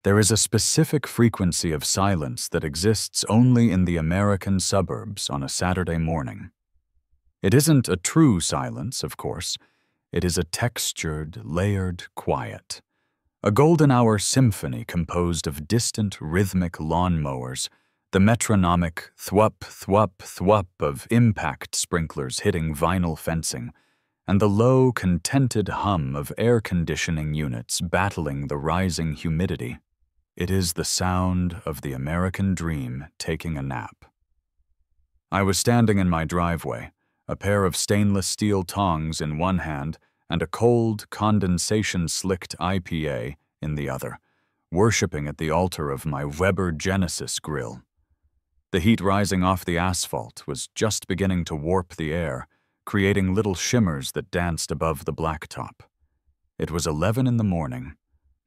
There is a specific frequency of silence that exists only in the American suburbs on a Saturday morning. It isn't a true silence, of course. It is a textured, layered quiet. A golden hour symphony composed of distant rhythmic lawnmowers, the metronomic thwup, thwup, thwup of impact sprinklers hitting vinyl fencing, and the low, contented hum of air conditioning units battling the rising humidity. It is the sound of the American dream taking a nap. I was standing in my driveway, a pair of stainless steel tongs in one hand and a cold, condensation-slicked IPA in the other, worshipping at the altar of my Weber Genesis grill. The heat rising off the asphalt was just beginning to warp the air, creating little shimmers that danced above the blacktop. It was 11 in the morning.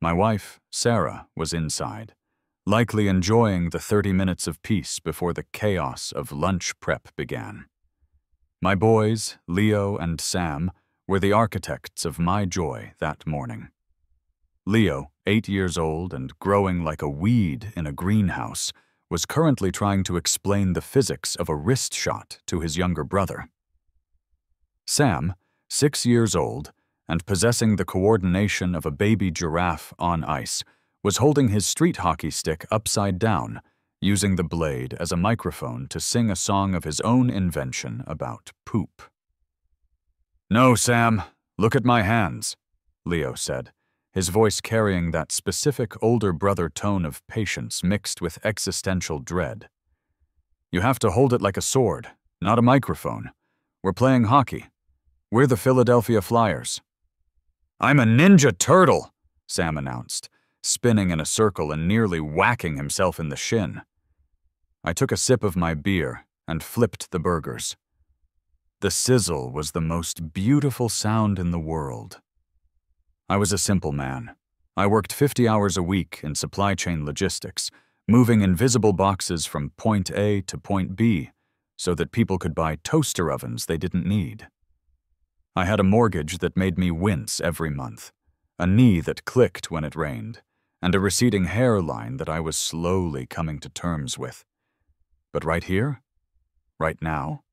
My wife, Sarah, was inside, likely enjoying the 30 minutes of peace before the chaos of lunch prep began. My boys, Leo and Sam, were the architects of my joy that morning. Leo, 8 years old and growing like a weed in a greenhouse, was currently trying to explain the physics of a wrist shot to his younger brother. Sam, 6 years old, and possessing the coordination of a baby giraffe on ice, was holding his street hockey stick upside down, using the blade as a microphone to sing a song of his own invention about poop. "No, Sam, look at my hands," Leo said, his voice carrying that specific older brother tone of patience mixed with existential dread. "You have to hold it like a sword, not a microphone. We're playing hockey. We're the Philadelphia Flyers." "I'm a Ninja Turtle," Sam announced, spinning in a circle and nearly whacking himself in the shin. I took a sip of my beer and flipped the burgers. The sizzle was the most beautiful sound in the world. I was a simple man. I worked 50 hours a week in supply chain logistics, moving invisible boxes from point A to point B so that people could buy toaster ovens they didn't need. I had a mortgage that made me wince every month, a knee that clicked when it rained, and a receding hairline that I was slowly coming to terms with. But right here, right now,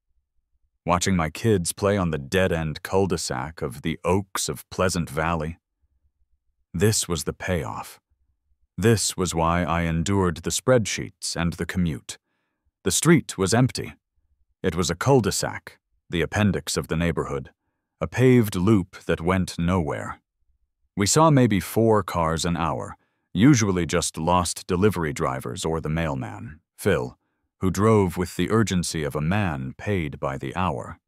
watching my kids play on the dead-end cul-de-sac of the Oaks of Pleasant Valley, this was the payoff. This was why I endured the spreadsheets and the commute. The street was empty. It was a cul-de-sac, the appendix of the neighborhood, a paved loop that went nowhere. We saw maybe 4 cars an hour, usually just lost delivery drivers or the mailman, Phil, who drove with the urgency of a man paid by the hour.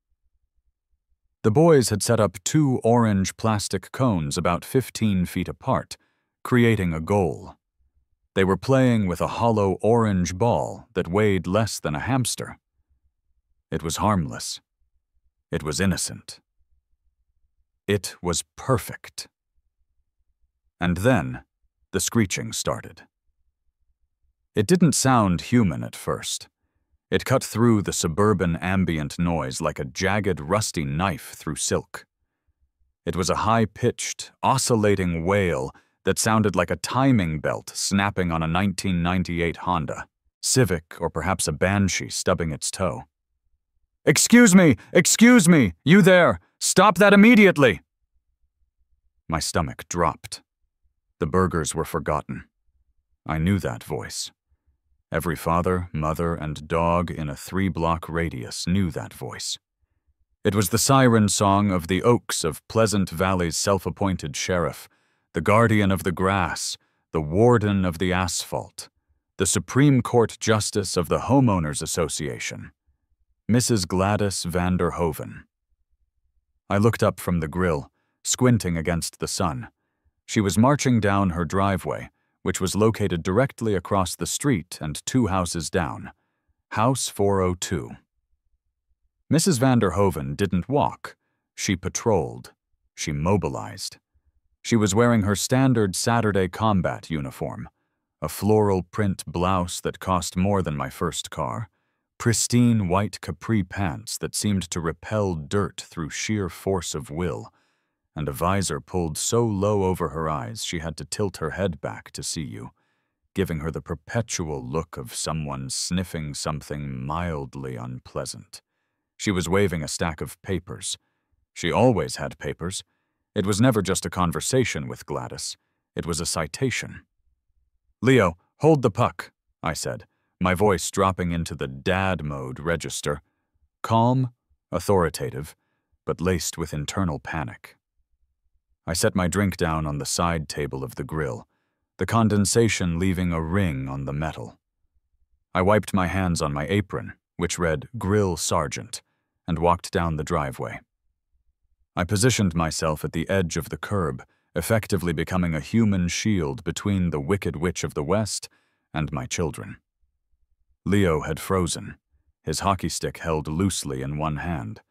The boys had set up 2 orange plastic cones about 15 feet apart, creating a goal. They were playing with a hollow orange ball that weighed less than a hamster. It was harmless. It was innocent. It was perfect. And then, the screeching started. It didn't sound human at first. It cut through the suburban ambient noise like a jagged, rusty knife through silk. It was a high-pitched, oscillating wail that sounded like a timing belt snapping on a 1998 Honda, Civic, or perhaps a Banshee stubbing its toe. "Excuse me! Excuse me! You there! Stop that immediately!" My stomach dropped. The burgers were forgotten. I knew that voice. Every father, mother, and dog in a 3-block radius knew that voice. It was the siren song of the Oaks of Pleasant Valley's self-appointed sheriff, the guardian of the grass, the warden of the asphalt, the Supreme Court Justice of the Homeowners Association, Mrs. Gladys Vander Hoven. I looked up from the grill, squinting against the sun. She was marching down her driveway, which was located directly across the street and 2 houses down, House 402. Mrs. Vander Hoven didn't walk. She patrolled. She mobilized. She was wearing her standard Saturday combat uniform, a floral print blouse that cost more than my first car, pristine white capri pants that seemed to repel dirt through sheer force of will, and a visor pulled so low over her eyes she had to tilt her head back to see you, giving her the perpetual look of someone sniffing something mildly unpleasant. She was waving a stack of papers. She always had papers. It was never just a conversation with Gladys. It was a citation. "Leo, hold the puck," I said, my voice dropping into the dad mode register. Calm, authoritative, but laced with internal panic. I set my drink down on the side table of the grill, the condensation leaving a ring on the metal. I wiped my hands on my apron, which read Grill Sergeant, and walked down the driveway. I positioned myself at the edge of the curb, effectively becoming a human shield between the Wicked Witch of the West and my children. Leo had frozen, his hockey stick held loosely in one hand,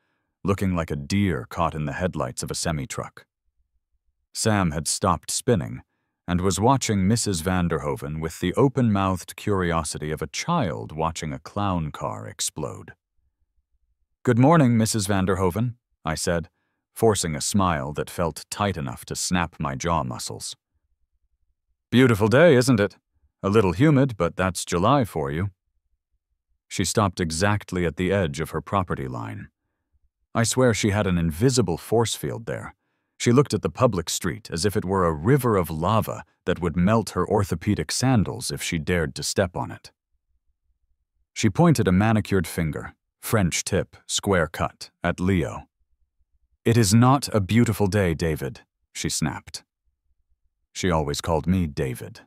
looking like a deer caught in the headlights of a semi-truck. Sam had stopped spinning and was watching Mrs. Vanderhoven with the open-mouthed curiosity of a child watching a clown car explode. "Good morning, Mrs. Vanderhoven," I said, forcing a smile that felt tight enough to snap my jaw muscles. "Beautiful day, isn't it? A little humid, but that's July for you." She stopped exactly at the edge of her property line. I swear she had an invisible force field there. She looked at the public street as if it were a river of lava that would melt her orthopedic sandals if she dared to step on it. She pointed a manicured finger, French tip, square cut, at Leo. "It is not a beautiful day, David," she snapped. She always called me David.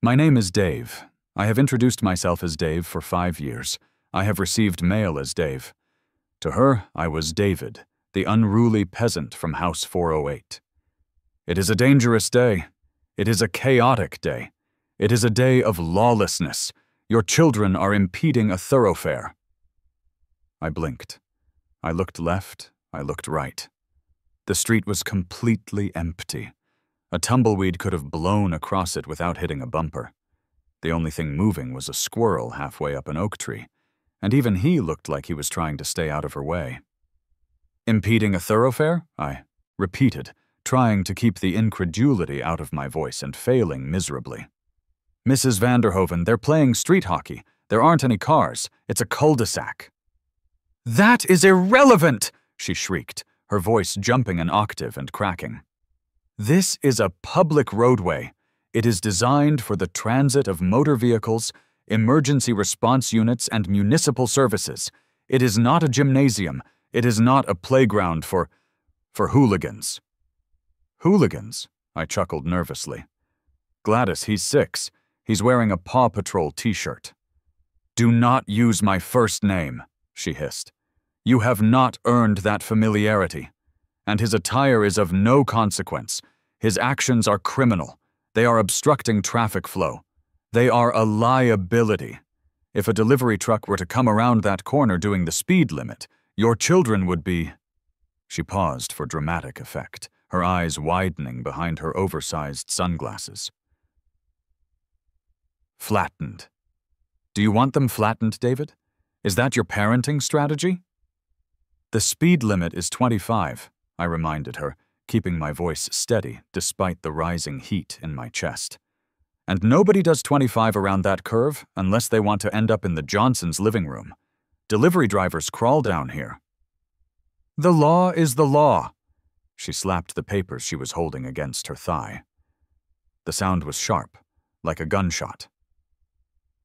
"My name is Dave. I have introduced myself as Dave for 5 years. I have received mail as Dave. To her, I was David, the unruly peasant from House 408. It is a dangerous day. It is a chaotic day. It is a day of lawlessness. Your children are impeding a thoroughfare." I blinked. I looked left. I looked right. The street was completely empty. A tumbleweed could have blown across it without hitting a bumper. The only thing moving was a squirrel halfway up an oak tree, and even he looked like he was trying to stay out of her way. "Impeding a thoroughfare?" I repeated, trying to keep the incredulity out of my voice and failing miserably. "Mrs. Vanderhoven, they're playing street hockey. There aren't any cars. It's a cul-de-sac." "That is irrelevant!" she shrieked, her voice jumping an octave and cracking. "This is a public roadway. It is designed for the transit of motor vehicles, emergency response units, and municipal services. It is not a gymnasium. It is not a playground for hooligans." "Hooligans?" I chuckled nervously. "Gladys, he's 6. He's wearing a Paw Patrol t-shirt." "Do not use my first name," she hissed. "You have not earned that familiarity. And his attire is of no consequence. His actions are criminal. They are obstructing traffic flow. They are a liability. If a delivery truck were to come around that corner doing the speed limit, your children would be—" She paused for dramatic effect, her eyes widening behind her oversized sunglasses. "Flattened. Do you want them flattened, David? Is that your parenting strategy?" "The speed limit is 25, I reminded her, keeping my voice steady despite the rising heat in my chest. "And nobody does 25 around that curve unless they want to end up in the Johnsons' living room. Delivery drivers crawl down here." "The law is the law." She slapped the papers she was holding against her thigh. The sound was sharp, like a gunshot.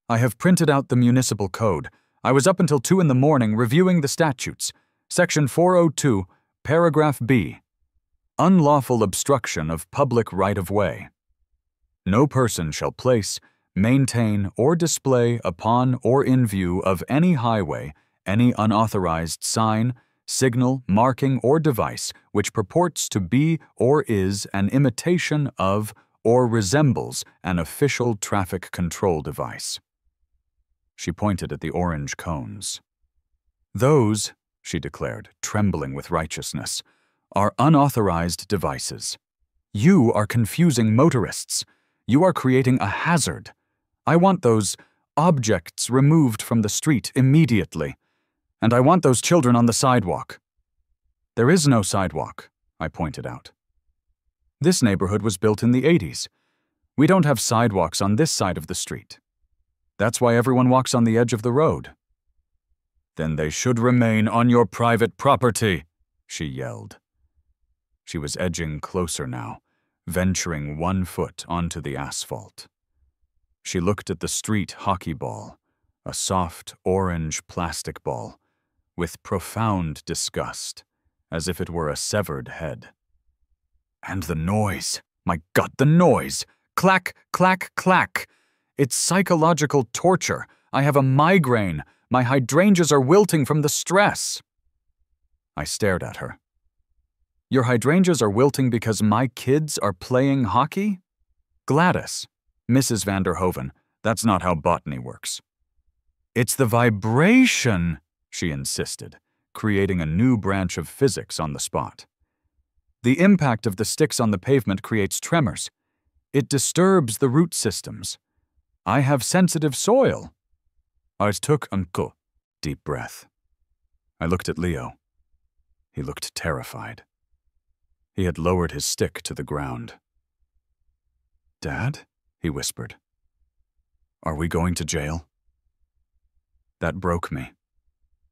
"I have printed out the municipal code. I was up until 2 in the morning reviewing the statutes. Section 402, paragraph B. Unlawful obstruction of public right-of-way. No person shall place, maintain, or display upon or in view of any highway any unauthorized sign, signal, marking, or device which purports to be or is an imitation of or resembles an official traffic control device." She pointed at the orange cones. "Those," she declared, trembling with righteousness, "are unauthorized devices. You are confusing motorists. You are creating a hazard. I want those objects removed from the street immediately. And I want those children on the sidewalk." "There is no sidewalk," I pointed out. "This neighborhood was built in the 80s. We don't have sidewalks on this side of the street. That's why everyone walks on the edge of the road." "Then they should remain on your private property," she yelled. She was edging closer now, venturing 1 foot onto the asphalt. She looked at the street hockey ball, a soft orange plastic ball, with profound disgust, as if it were a severed head. "And the noise! My God, the noise! Clack, clack, clack! It's psychological torture. I have a migraine. My hydrangeas are wilting from the stress." I stared at her. "Your hydrangeas are wilting because my kids are playing hockey? Gladys, Mrs. van der Hoven, that's not how botany works." "It's the vibration," she insisted, creating a new branch of physics on the spot. "The impact of the sticks on the pavement creates tremors. It disturbs the root systems. I have sensitive soil." I took a deep breath. I looked at Leo. He looked terrified. He had lowered his stick to the ground. "Dad?" he whispered. "Are we going to jail?" That broke me.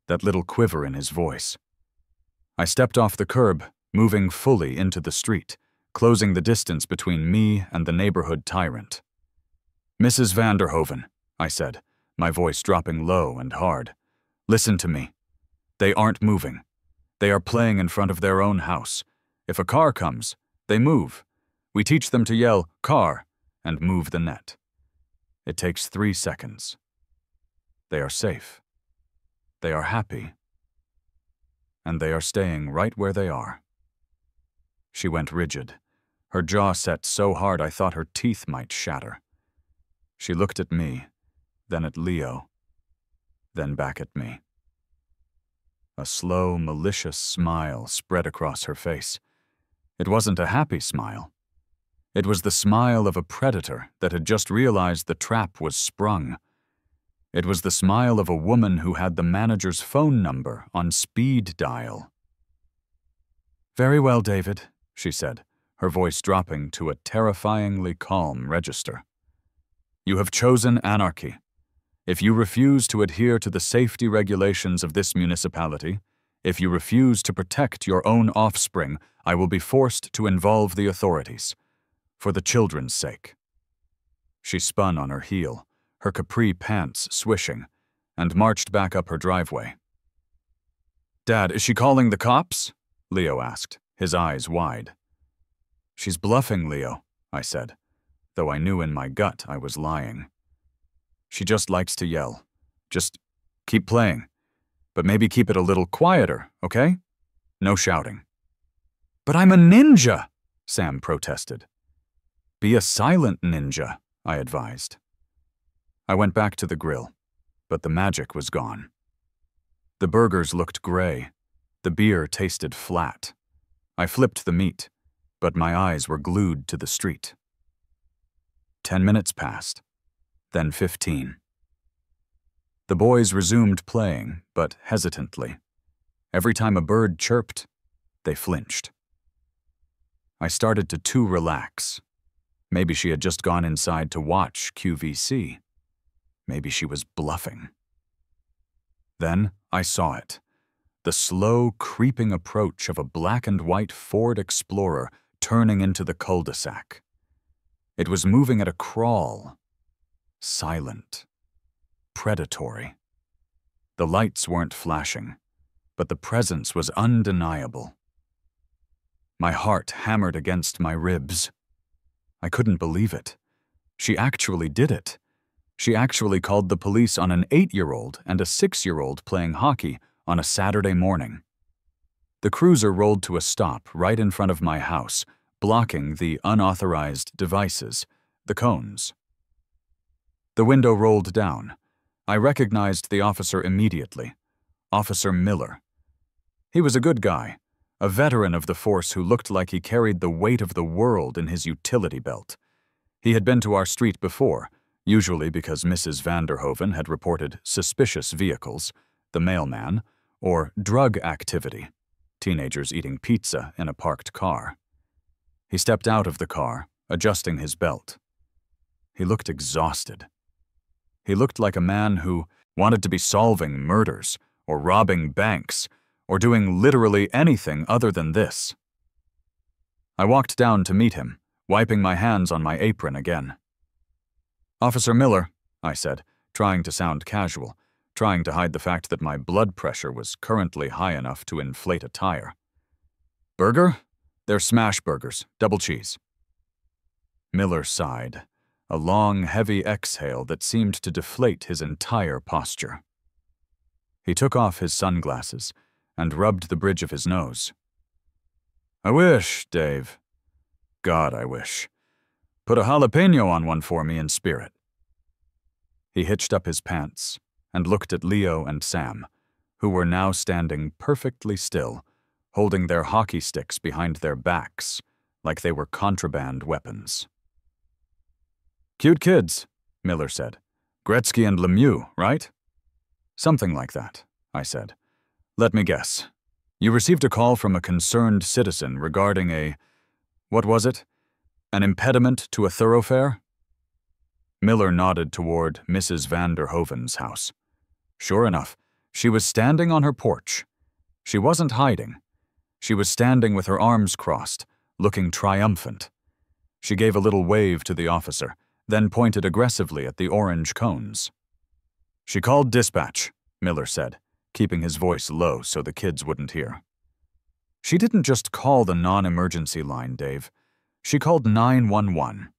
That little quiver in his voice. I stepped off the curb, moving fully into the street, closing the distance between me and the neighborhood tyrant. "Mrs. van der Hoven," I said, my voice dropping low and hard. "Listen to me. They aren't moving. They are playing in front of their own house. If a car comes, they move. We teach them to yell, 'Car,' and move the net. It takes 3 seconds. They are safe. They are happy. And they are staying right where they are." She went rigid, her jaw set so hard I thought her teeth might shatter. She looked at me, then at Leo, then back at me. A slow, malicious smile spread across her face. It wasn't a happy smile. It was the smile of a predator that had just realized the trap was sprung. It was the smile of a woman who had the manager's phone number on speed dial. "Very well, David," she said, her voice dropping to a terrifyingly calm register. "You have chosen anarchy. If you refuse to adhere to the safety regulations of this municipality, if you refuse to protect your own offspring, I will be forced to involve the authorities. For the children's sake." She spun on her heel, her capri pants swishing, and marched back up her driveway. "Dad, is she calling the cops?" Leo asked, his eyes wide. "She's bluffing, Leo," I said, though I knew in my gut I was lying. "She just likes to yell. Just keep playing. But maybe keep it a little quieter, okay? No shouting." "But I'm a ninja," Sam protested. "Be a silent ninja," I advised. I went back to the grill, but the magic was gone. The burgers looked gray. The beer tasted flat. I flipped the meat, but my eyes were glued to the street. 10 minutes passed, then 15. The boys resumed playing, but hesitantly. Every time a bird chirped, they flinched. I started to too relax. Maybe she had just gone inside to watch QVC. Maybe she was bluffing. Then I saw it. The slow, creeping approach of a black and white Ford Explorer turning into the cul-de-sac. It was moving at a crawl. Silent. Predatory. The lights weren't flashing, but the presence was undeniable. My heart hammered against my ribs. I couldn't believe it. She actually did it. She actually called the police on an 8-year-old and a 6-year-old playing hockey on a Saturday morning. The cruiser rolled to a stop right in front of my house, blocking the unauthorized devices, the cones. The window rolled down. I recognized the officer immediately, Officer Miller. He was a good guy, a veteran of the force who looked like he carried the weight of the world in his utility belt. He had been to our street before, usually because Mrs. van der Hoven had reported suspicious vehicles, the mailman, or drug activity, teenagers eating pizza in a parked car. He stepped out of the car, adjusting his belt. He looked exhausted. He looked like a man who wanted to be solving murders, or robbing banks, or doing literally anything other than this. I walked down to meet him, wiping my hands on my apron again. "Officer Miller," I said, trying to sound casual, trying to hide the fact that my blood pressure was currently high enough to inflate a tire. "Burger? They're smash burgers, double cheese." Miller sighed, a long, heavy exhale that seemed to deflate his entire posture. He took off his sunglasses and rubbed the bridge of his nose. "I wish, Dave. God, I wish. Put a jalapeno on one for me in spirit." He hitched up his pants and looked at Leo and Sam, who were now standing perfectly still, holding their hockey sticks behind their backs like they were contraband weapons. "Cute kids," Miller said. "Gretzky and Lemieux, right?" "Something like that," I said. "Let me guess. You received a call from a concerned citizen regarding what was it? An impediment to a thoroughfare?" Miller nodded toward Mrs. van der Hoven's house. Sure enough, she was standing on her porch. She wasn't hiding. She was standing with her arms crossed, looking triumphant. She gave a little wave to the officer, then pointed aggressively at the orange cones. "She called dispatch," Miller said, keeping his voice low so the kids wouldn't hear. "She didn't just call the non-emergency line, Dave. She called 911.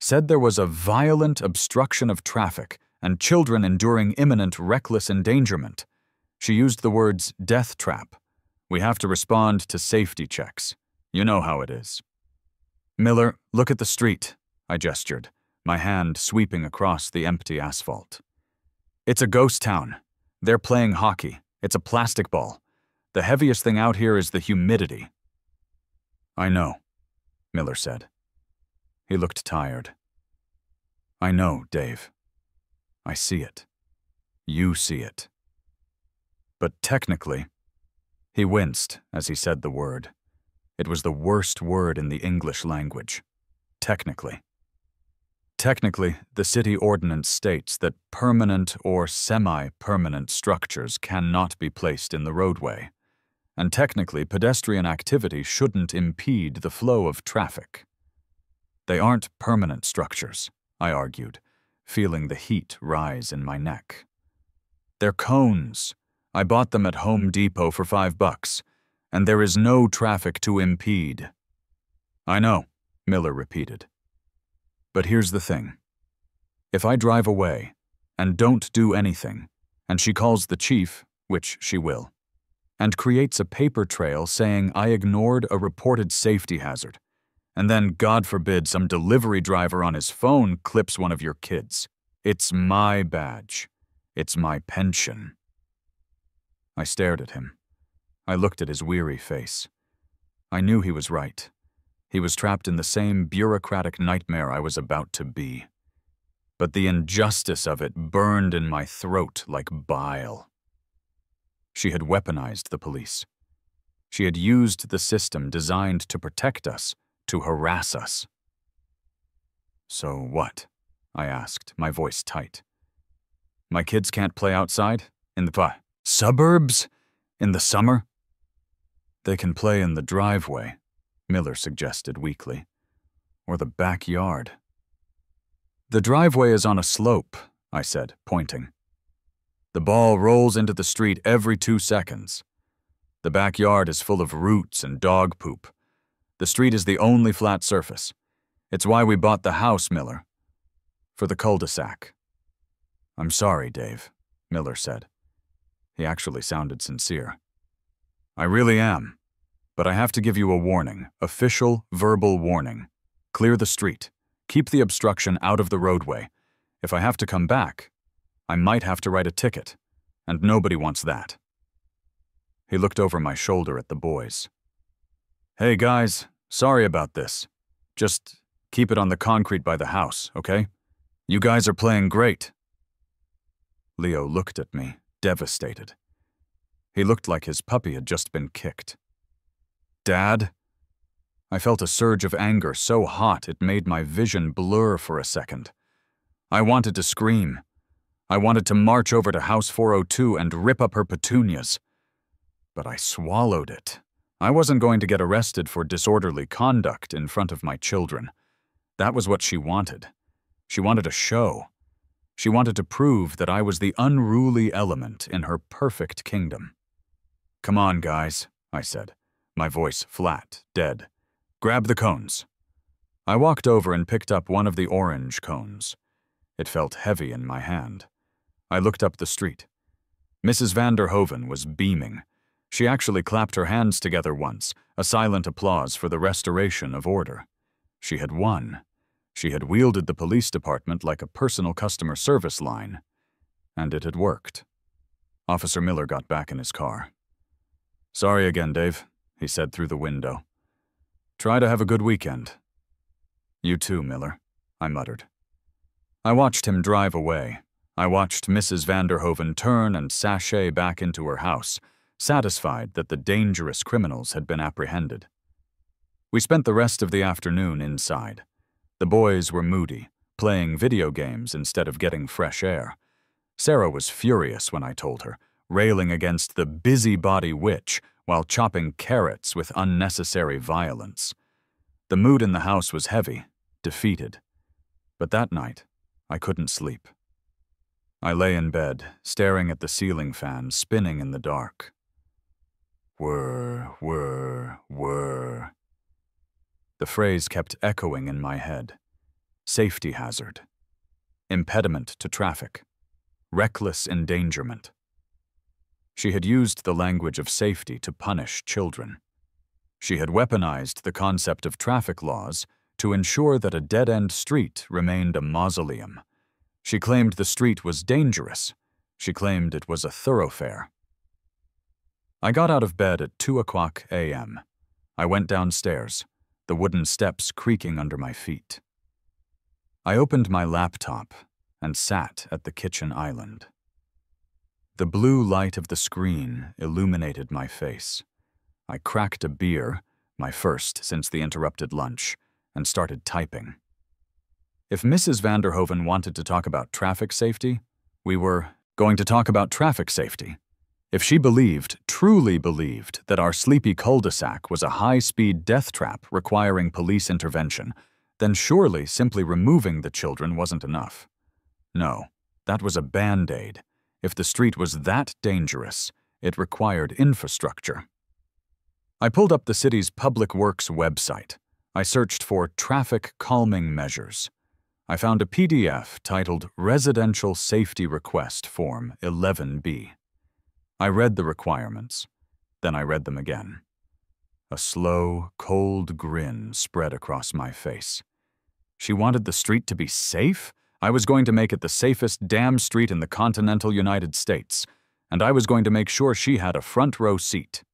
Said there was a violent obstruction of traffic and children enduring imminent reckless endangerment. She used the words death trap. We have to respond to safety checks. You know how it is." "Miller, look at the street," I gestured, my hand sweeping across the empty asphalt. "It's a ghost town. They're playing hockey. It's a plastic ball. The heaviest thing out here is the humidity." "I know," Miller said. He looked tired. "I know, Dave. I see it. You see it. But technically," he winced as he said the word. It was the worst word in the English language. Technically. Technically, the city ordinance states that permanent or semi-permanent structures cannot be placed in the roadway, and technically pedestrian activity shouldn't impede the flow of traffic. "They aren't permanent structures," I argued, feeling the heat rise in my neck. "They're cones. I bought them at Home Depot for $5, and there is no traffic to impede." "I know," Miller repeated. "But here's the thing. If I drive away and don't do anything, and she calls the chief, which she will, and creates a paper trail saying I ignored a reported safety hazard, and then, God forbid, some delivery driver on his phone clips one of your kids, it's my badge. It's my pension." I stared at him. I looked at his weary face. I knew he was right. He was trapped in the same bureaucratic nightmare I was about to be. But the injustice of it burned in my throat like bile. She had weaponized the police. She had used the system designed to protect us, to harass us. "So what?" I asked, my voice tight. "My kids can't play outside? In the suburbs? In the summer?" "They can play in the driveway," Miller suggested weakly. "Or the backyard." "The driveway is on a slope," I said, pointing. "The ball rolls into the street every 2 seconds. The backyard is full of roots and dog poop. The street is the only flat surface. It's why we bought the house, Miller. For the cul-de-sac." "I'm sorry, Dave," Miller said. He actually sounded sincere. "I really am. But I have to give you a warning, official, verbal warning. Clear the street. Keep the obstruction out of the roadway. If I have to come back, I might have to write a ticket, and nobody wants that." He looked over my shoulder at the boys. "Hey guys, sorry about this. Just keep it on the concrete by the house, okay? You guys are playing great." Leo looked at me, devastated. He looked like his puppy had just been kicked. "Dad?" I felt a surge of anger so hot it made my vision blur for a second. I wanted to scream. I wanted to march over to House 402 and rip up her petunias. But I swallowed it. I wasn't going to get arrested for disorderly conduct in front of my children. That was what she wanted. She wanted a show. She wanted to prove that I was the unruly element in her perfect kingdom. "Come on, guys," I said, my voice flat, dead. "Grab the cones." I walked over and picked up one of the orange cones. It felt heavy in my hand. I looked up the street. Mrs. Vanderhoven was beaming. She actually clapped her hands together once, a silent applause for the restoration of order. She had won. She had wielded the police department like a personal customer service line. And it had worked. Officer Miller got back in his car. "Sorry again, Dave," he said through the window. "Try to have a good weekend." "You too, Miller," I muttered. I watched him drive away. I watched Mrs. Vanderhoven turn and sashay back into her house, satisfied that the dangerous criminals had been apprehended. We spent the rest of the afternoon inside. The boys were moody, playing video games instead of getting fresh air. Sarah was furious when I told her, railing against the busybody witch while chopping carrots with unnecessary violence. The mood in the house was heavy, defeated. But that night, I couldn't sleep. I lay in bed, staring at the ceiling fan spinning in the dark. Whir, whir, whir. The phrase kept echoing in my head. Safety hazard. Impediment to traffic. Reckless endangerment. She had used the language of safety to punish children. She had weaponized the concept of traffic laws to ensure that a dead-end street remained a mausoleum. She claimed the street was dangerous. She claimed it was a thoroughfare. I got out of bed at 2:00 a.m. I went downstairs, the wooden steps creaking under my feet. I opened my laptop and sat at the kitchen island. The blue light of the screen illuminated my face. I cracked a beer, my first since the interrupted lunch, and started typing. If Mrs. Vanderhoven wanted to talk about traffic safety, we were going to talk about traffic safety. If she truly believed, that our sleepy cul-de-sac was a high-speed death trap requiring police intervention, then surely simply removing the children wasn't enough. No, that was a band-aid. If the street was that dangerous, it required infrastructure. I pulled up the city's public works website. I searched for traffic calming measures. I found a PDF titled Residential Safety Request Form 11B. I read the requirements. Then I read them again. A slow, cold grin spread across my face. She wanted the street to be safe? I was going to make it the safest damn street in the continental United States, and I was going to make sure she had a front row seat.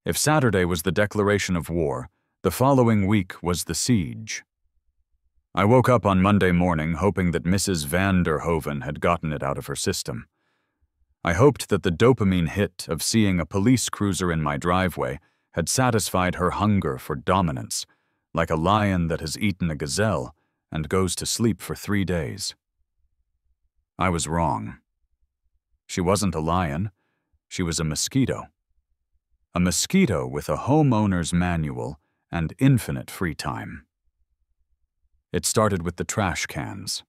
If Saturday was the declaration of war, the following week was the siege. I woke up on Monday morning hoping that Mrs. Vanderhoven had gotten it out of her system. I hoped that the dopamine hit of seeing a police cruiser in my driveway had satisfied her hunger for dominance, like a lion that has eaten a gazelle and goes to sleep for 3 days. I was wrong. She wasn't a lion. She was a mosquito. A mosquito with a homeowner's manual and infinite free time. It started with the trash cans.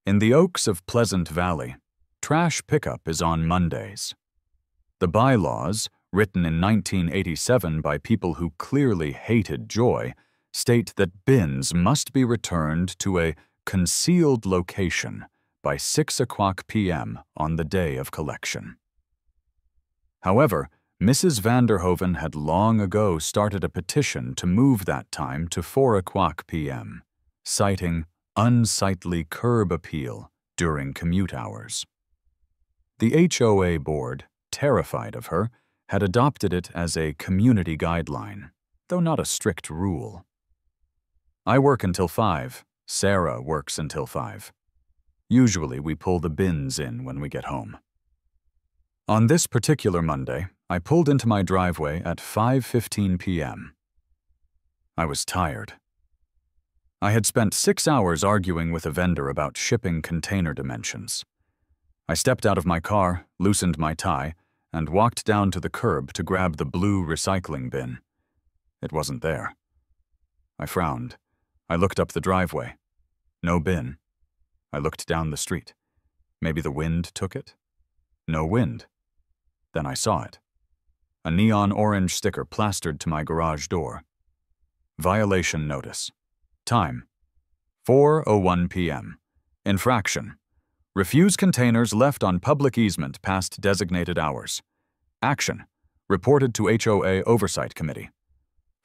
In the Oaks of Pleasant Valley, trash pickup is on Mondays. The bylaws, written in 1987 by people who clearly hated joy, state that bins must be returned to a concealed location by 6:00 p.m. on the day of collection. However, Mrs. Vanderhoven had long ago started a petition to move that time to 4:00 p.m., citing unsightly curb appeal during commute hours. The HOA board, terrified of her, had adopted it as a community guideline, though not a strict rule. I work until 5. Sarah works until 5. Usually we pull the bins in when we get home. On this particular Monday, I pulled into my driveway at 5:15 p.m. I was tired. I had spent 6 hours arguing with a vendor about shipping container dimensions. I stepped out of my car, loosened my tie, and walked down to the curb to grab the blue recycling bin. It wasn't there. I frowned. I looked up the driveway. No bin. I looked down the street. Maybe the wind took it? No wind. Then I saw it. A neon orange sticker plastered to my garage door. Violation notice. Time: 4:01 p.m. Infraction: refuse containers left on public easement past designated hours. Action: reported to HOA Oversight Committee.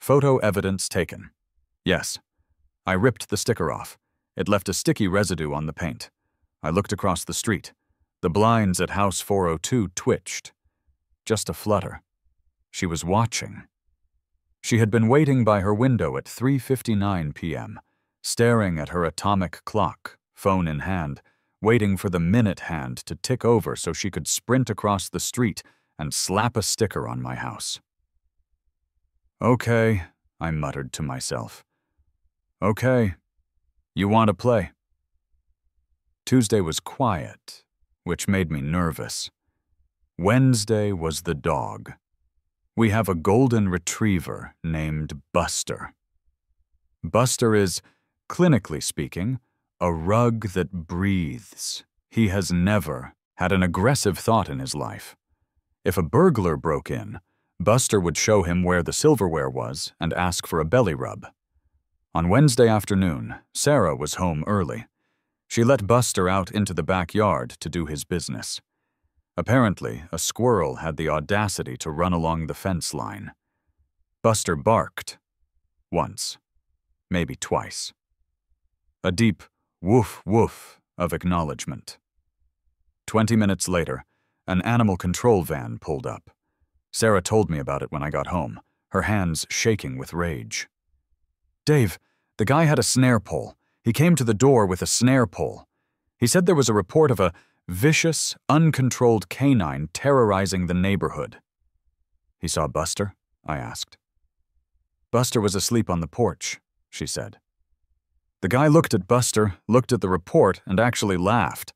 Photo evidence taken. Yes. I ripped the sticker off. It left a sticky residue on the paint. I looked across the street. The blinds at House 402 twitched. Just a flutter. She was watching. She had been waiting by her window at 3:59 p.m., staring at her atomic clock, phone in hand, waiting for the minute hand to tick over so she could sprint across the street and slap a sticker on my house. Okay, I muttered to myself. Okay, you want to play? Tuesday was quiet, which made me nervous. Wednesday was the dog. We have a golden retriever named Buster. Buster is, clinically speaking, a rug that breathes. He has never had an aggressive thought in his life. If a burglar broke in, Buster would show him where the silverware was and ask for a belly rub. On Wednesday afternoon, Sarah was home early. She let Buster out into the backyard to do his business. Apparently, a squirrel had the audacity to run along the fence line. Buster barked. Once. Maybe twice. A deep woof woof of acknowledgement. 20 minutes later, an animal control van pulled up. Sarah told me about it when I got home, her hands shaking with rage. Dave, the guy had a snare pole. He came to the door with a snare pole. He said there was a report of a vicious, uncontrolled canine terrorizing the neighborhood. He saw Buster? I asked. Buster was asleep on the porch, she said. The guy looked at Buster, looked at the report, and actually laughed.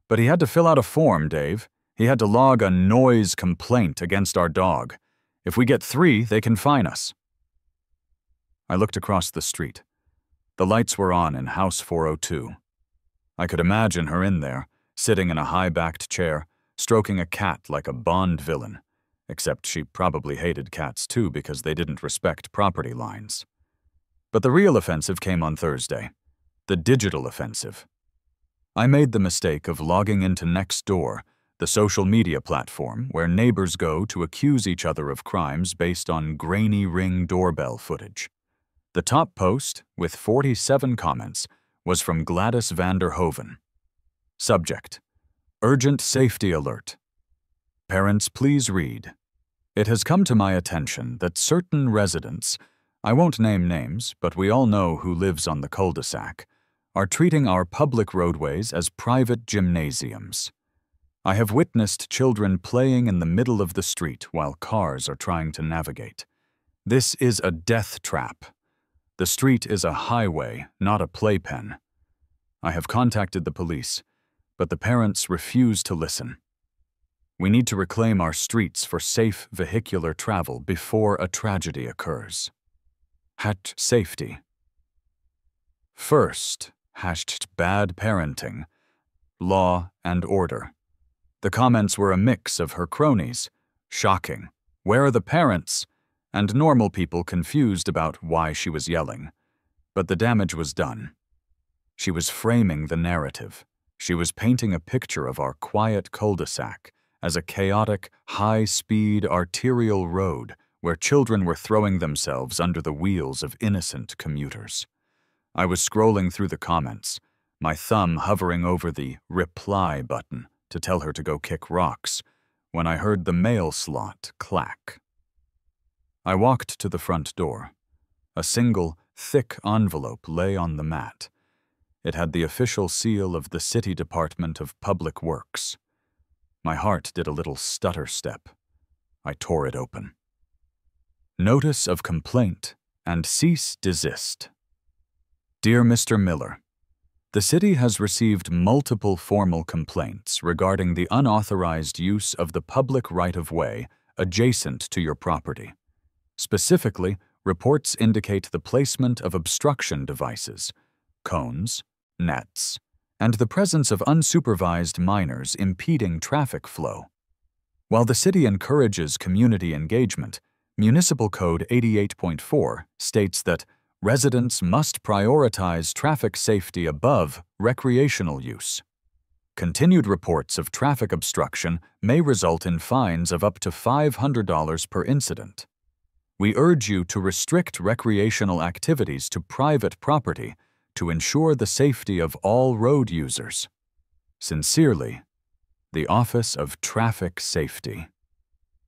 But he had to fill out a form, Dave. He had to log a noise complaint against our dog. If we get 3, they can fine us. I looked across the street. The lights were on in House 402. I could imagine her in there, sitting in a high-backed chair, stroking a cat like a Bond villain, except she probably hated cats too because they didn't respect property lines. But the real offensive came on Thursday, the digital offensive. I made the mistake of logging into Nextdoor, the social media platform where neighbors go to accuse each other of crimes based on grainy Ring doorbell footage. The top post, with 47 comments, was from Gladys Vander Hoven. Subject: Urgent Safety Alert. Parents, please read. It has come to my attention that certain residents, I won't name names, but we all know who lives on the cul-de-sac, are treating our public roadways as private gymnasiums. I have witnessed children playing in the middle of the street while cars are trying to navigate. This is a death trap. The street is a highway, not a playpen. I have contacted the police, but the parents refuse to listen. We need to reclaim our streets for safe vehicular travel before a tragedy occurs. #safety. First, #bad parenting, law and order. The comments were a mix of her cronies, shocking, where are the parents, and normal people confused about why she was yelling. But the damage was done. She was framing the narrative. She was painting a picture of our quiet cul-de-sac as a chaotic, high-speed arterial road where children were throwing themselves under the wheels of innocent commuters. I was scrolling through the comments, my thumb hovering over the reply button to tell her to go kick rocks, when I heard the mail slot clack. I walked to the front door. A single, thick envelope lay on the mat. It had the official seal of the City Department of Public Works. My heart did a little stutter step. I tore it open. Notice of complaint and cease desist. Dear Mr. Miller, the city has received multiple formal complaints regarding the unauthorized use of the public right-of-way adjacent to your property. Specifically, reports indicate the placement of obstruction devices, cones, nets, and the presence of unsupervised minors impeding traffic flow. While the city encourages community engagement, Municipal Code 88.4 states that residents must prioritize traffic safety above recreational use. Continued reports of traffic obstruction may result in fines of up to $500 per incident. We urge you to restrict recreational activities to private property to ensure the safety of all road users. Sincerely, the Office of Traffic Safety.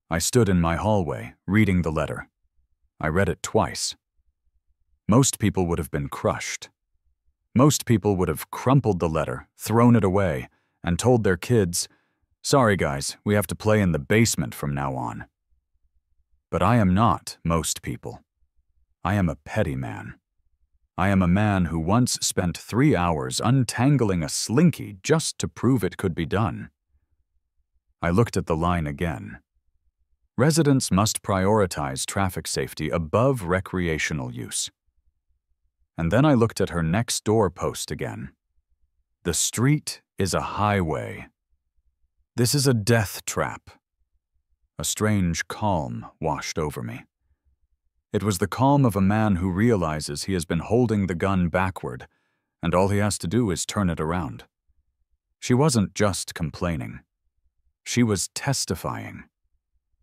I stood in my hallway, reading the letter. I read it twice. Most people would have been crushed. Most people would have crumpled the letter, thrown it away, and told their kids, "Sorry guys, we have to play in the basement from now on." But I am not most people. I am a petty man. I am a man who once spent 3 hours untangling a slinky just to prove it could be done. I looked at the line again. Residents must prioritize traffic safety above recreational use. And then I looked at her next door post again. The street is a highway. This is a death trap. A strange calm washed over me. It was the calm of a man who realizes he has been holding the gun backward, and all he has to do is turn it around. She wasn't just complaining. She was testifying.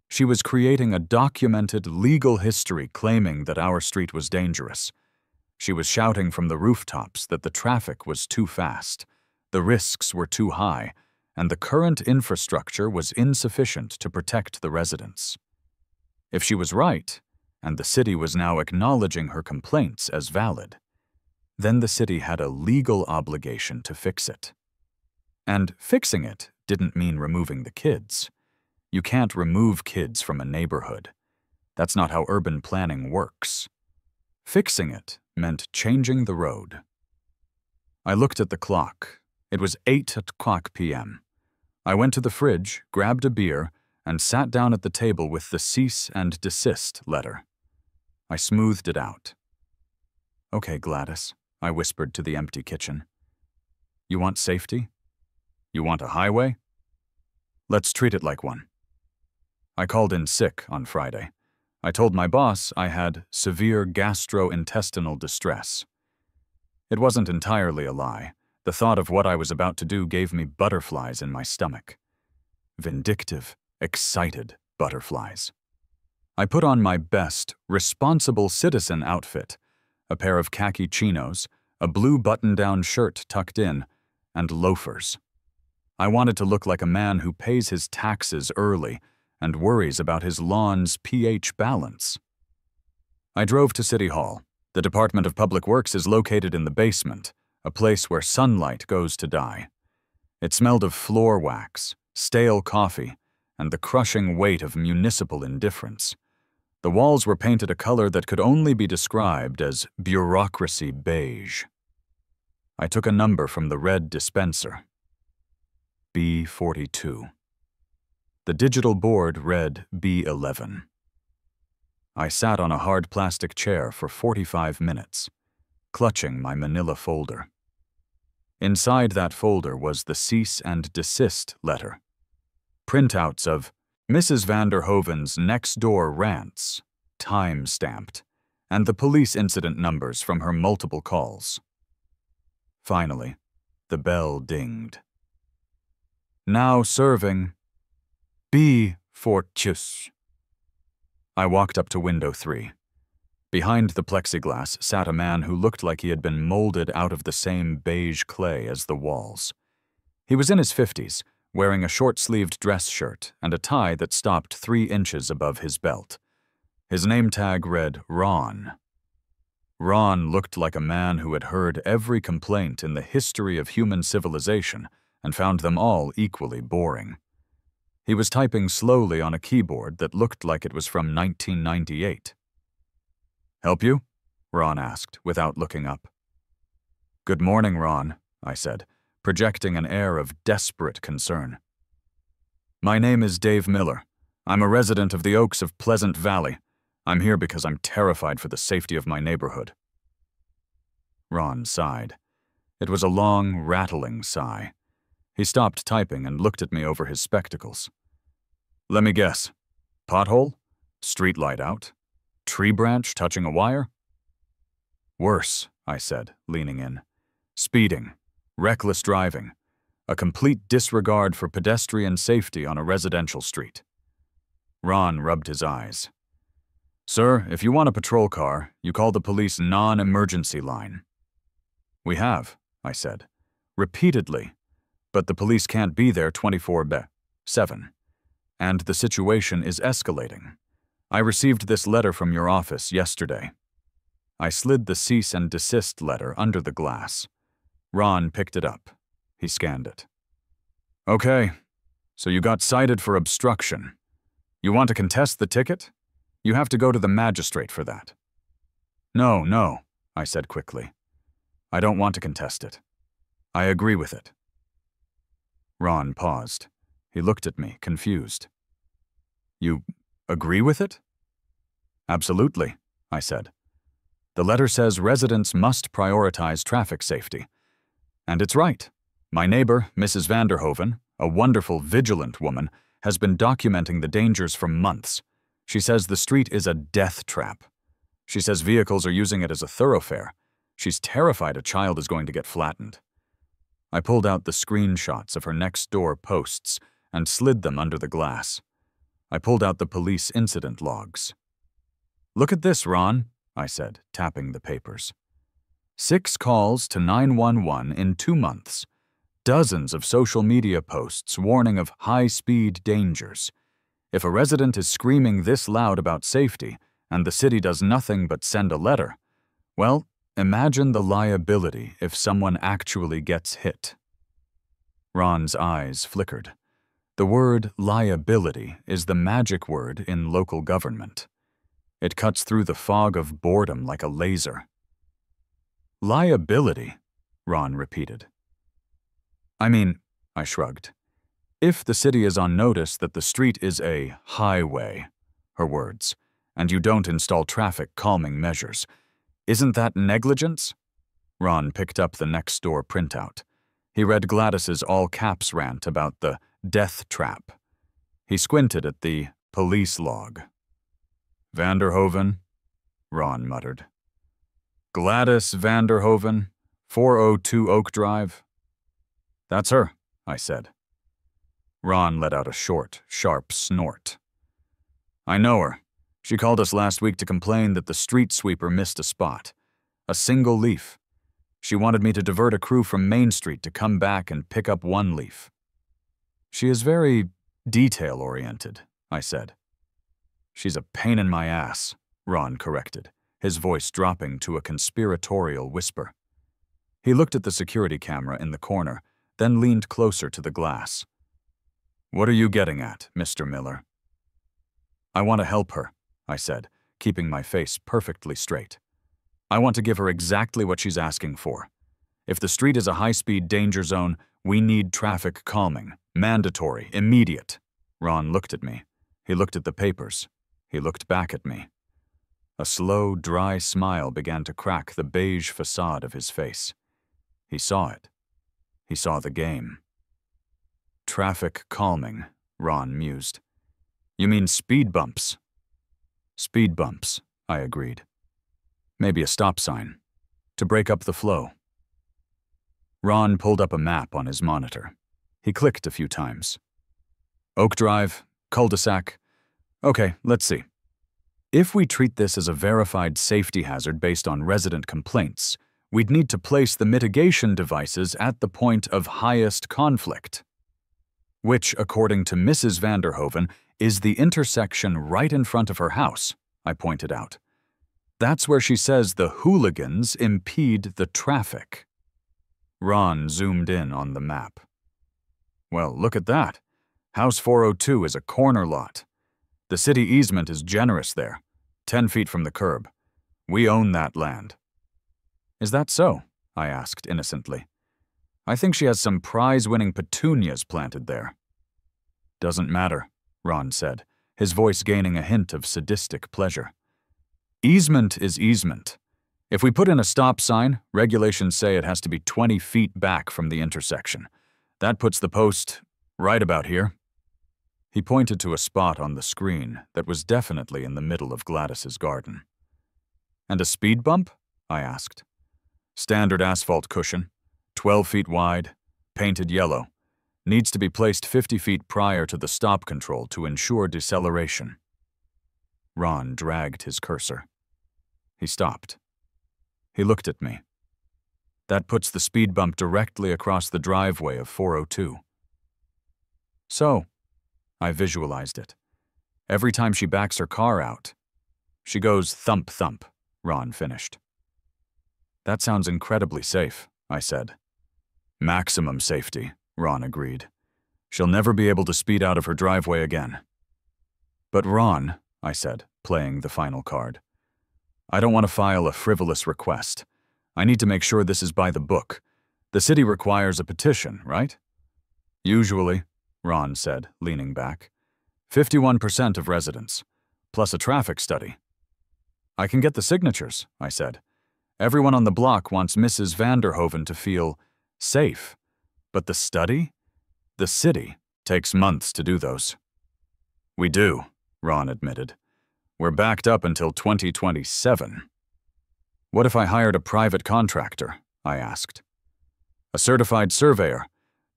She was creating a documented legal history claiming that our street was dangerous. She was shouting from the rooftops that the traffic was too fast, the risks were too high, and the current infrastructure was insufficient to protect the residents. If she was right, and the city was now acknowledging her complaints as valid, then the city had a legal obligation to fix it. And fixing it didn't mean removing the kids. You can't remove kids from a neighborhood. That's not how urban planning works. Fixing it meant changing the road. I looked at the clock. It was 8:00 p.m. I went to the fridge, grabbed a beer, and sat down at the table with the cease and desist letter. I smoothed it out. "Okay, Gladys," I whispered to the empty kitchen. "You want safety? You want a highway? Let's treat it like one." I called in sick on Friday. I told my boss I had severe gastrointestinal distress. It wasn't entirely a lie. The thought of what I was about to do gave me butterflies in my stomach. Vindictive, excited butterflies. I put on my best, responsible citizen outfit, a pair of khaki chinos, a blue button-down shirt tucked in, and loafers. I wanted to look like a man who pays his taxes early and worries about his lawn's pH balance. I drove to City Hall. The Department of Public Works is located in the basement, a place where sunlight goes to die. It smelled of floor wax, stale coffee, and the crushing weight of municipal indifference. The walls were painted a color that could only be described as bureaucracy beige. I took a number from the red dispenser. B42. The digital board read B11. I sat on a hard plastic chair for 45 minutes, clutching my manila folder. Inside that folder was the cease and desist letter. Printouts of Mrs. Vanderhoven's next-door rants, time-stamped, and the police incident numbers from her multiple calls. Finally, the bell dinged. Now serving B42. I walked up to window 3. Behind the plexiglass sat a man who looked like he had been molded out of the same beige clay as the walls. He was in his 50s, wearing a short-sleeved dress shirt and a tie that stopped 3 inches above his belt. His name tag read Ron. Ron looked like a man who had heard every complaint in the history of human civilization and found them all equally boring. He was typing slowly on a keyboard that looked like it was from 1998. "Help you?" Ron asked, without looking up. Good morning, Ron, I said, projecting an air of desperate concern. My name is Dave Miller. I'm a resident of the Oaks of Pleasant Valley. I'm here because I'm terrified for the safety of my neighborhood. Ron sighed. It was a long, rattling sigh. He stopped typing and looked at me over his spectacles. Let me guess. Pothole? Streetlight out? Tree branch touching a wire? Worse, I said, leaning in. Speeding. Reckless driving. A complete disregard for pedestrian safety on a residential street. Ron rubbed his eyes. Sir, if you want a patrol car, you call the police non-emergency line. We have, I said, repeatedly, but the police can't be there 24/7, and the situation is escalating. I received this letter from your office yesterday. I slid the cease and desist letter under the glass. Ron picked it up. He scanned it. Okay, so you got cited for obstruction. You want to contest the ticket? You have to go to the magistrate for that. No, I said quickly. I don't want to contest it. I agree with it. Ron paused. He looked at me, confused. You agree with it? Absolutely, I said. The letter says residents must prioritize traffic safety. And it's right. My neighbor, Mrs. Vanderhoven, a wonderful, vigilant woman, has been documenting the dangers for months. She says the street is a death trap. She says vehicles are using it as a thoroughfare. She's terrified a child is going to get flattened. I pulled out the screenshots of her next-door posts and slid them under the glass. I pulled out the police incident logs. Look at this, Ron, I said, tapping the papers. 6 calls to 911 in 2 months. Dozens of social media posts warning of high-speed dangers. If a resident is screaming this loud about safety and the city does nothing but send a letter, well, imagine the liability if someone actually gets hit. Ron's eyes flickered. The word liability is the magic word in local government. It cuts through the fog of boredom like a laser. Liability, Ron repeated. I shrugged. If the city is on notice that the street is a highway, her words, and you don't install traffic calming measures, isn't that negligence? Ron picked up the next-door printout. He read Gladys's all-caps rant about the death trap. He squinted at the police log. Vanderhoven, Ron muttered. Gladys Vanderhoven, 402 Oak Drive. That's her, I said. Ron let out a short, sharp snort. I know her. She called us last week to complain that the street sweeper missed a spot. A single leaf. She wanted me to divert a crew from Main Street to come back and pick up 1 leaf. She is very detail-oriented, I said. She's a pain in my ass, Ron corrected, his voice dropping to a conspiratorial whisper. He looked at the security camera in the corner, then leaned closer to the glass. What are you getting at, Mr. Miller? I want to help her, I said, keeping my face perfectly straight. I want to give her exactly what she's asking for. If the street is a high-speed danger zone, we need traffic calming, mandatory, immediate. Ron looked at me. He looked at the papers. He looked back at me. A slow, dry smile began to crack the beige facade of his face. He saw it. He saw the game. Traffic calming, Ron mused. You mean speed bumps? Speed bumps, I agreed. Maybe a stop sign, to break up the flow. Ron pulled up a map on his monitor. He clicked a few times. Oak Drive, cul-de-sac. Okay, let's see. If we treat this as a verified safety hazard based on resident complaints, we'd need to place the mitigation devices at the point of highest conflict, which, according to Mrs. Vanderhoven, is the intersection right in front of her house, I pointed out. That's where she says the hooligans impede the traffic. Ron zoomed in on the map. Well, look at that. House 402 is a corner lot. The city easement is generous there, 10 feet from the curb. We own that land. Is that so? I asked innocently. I think she has some prize-winning petunias planted there. Doesn't matter, Ron said, his voice gaining a hint of sadistic pleasure. Easement is easement. If we put in a stop sign, regulations say it has to be 20 feet back from the intersection. That puts the post right about here. He pointed to a spot on the screen that was definitely in the middle of Gladys's garden. And a speed bump? I asked. Standard asphalt cushion, 12 feet wide, painted yellow. Needs to be placed 50 feet prior to the stop control to ensure deceleration. Ron dragged his cursor. He stopped. He looked at me. That puts the speed bump directly across the driveway of 402. So, I visualized it. Every time she backs her car out, she goes thump thump, Ron finished. That sounds incredibly safe, I said. Maximum safety, Ron agreed. She'll never be able to speed out of her driveway again. But Ron, I said, playing the final card, I don't want to file a frivolous request. I need to make sure this is by the book. The city requires a petition, right? Usually, Ron said, leaning back. 51% of residents, plus a traffic study. I can get the signatures, I said. Everyone on the block wants Mrs. Vanderhoven to feel safe. But the study? The city takes months to do those. We do, Ron admitted. We're backed up until 2027. What if I hired a private contractor? I asked. A certified surveyor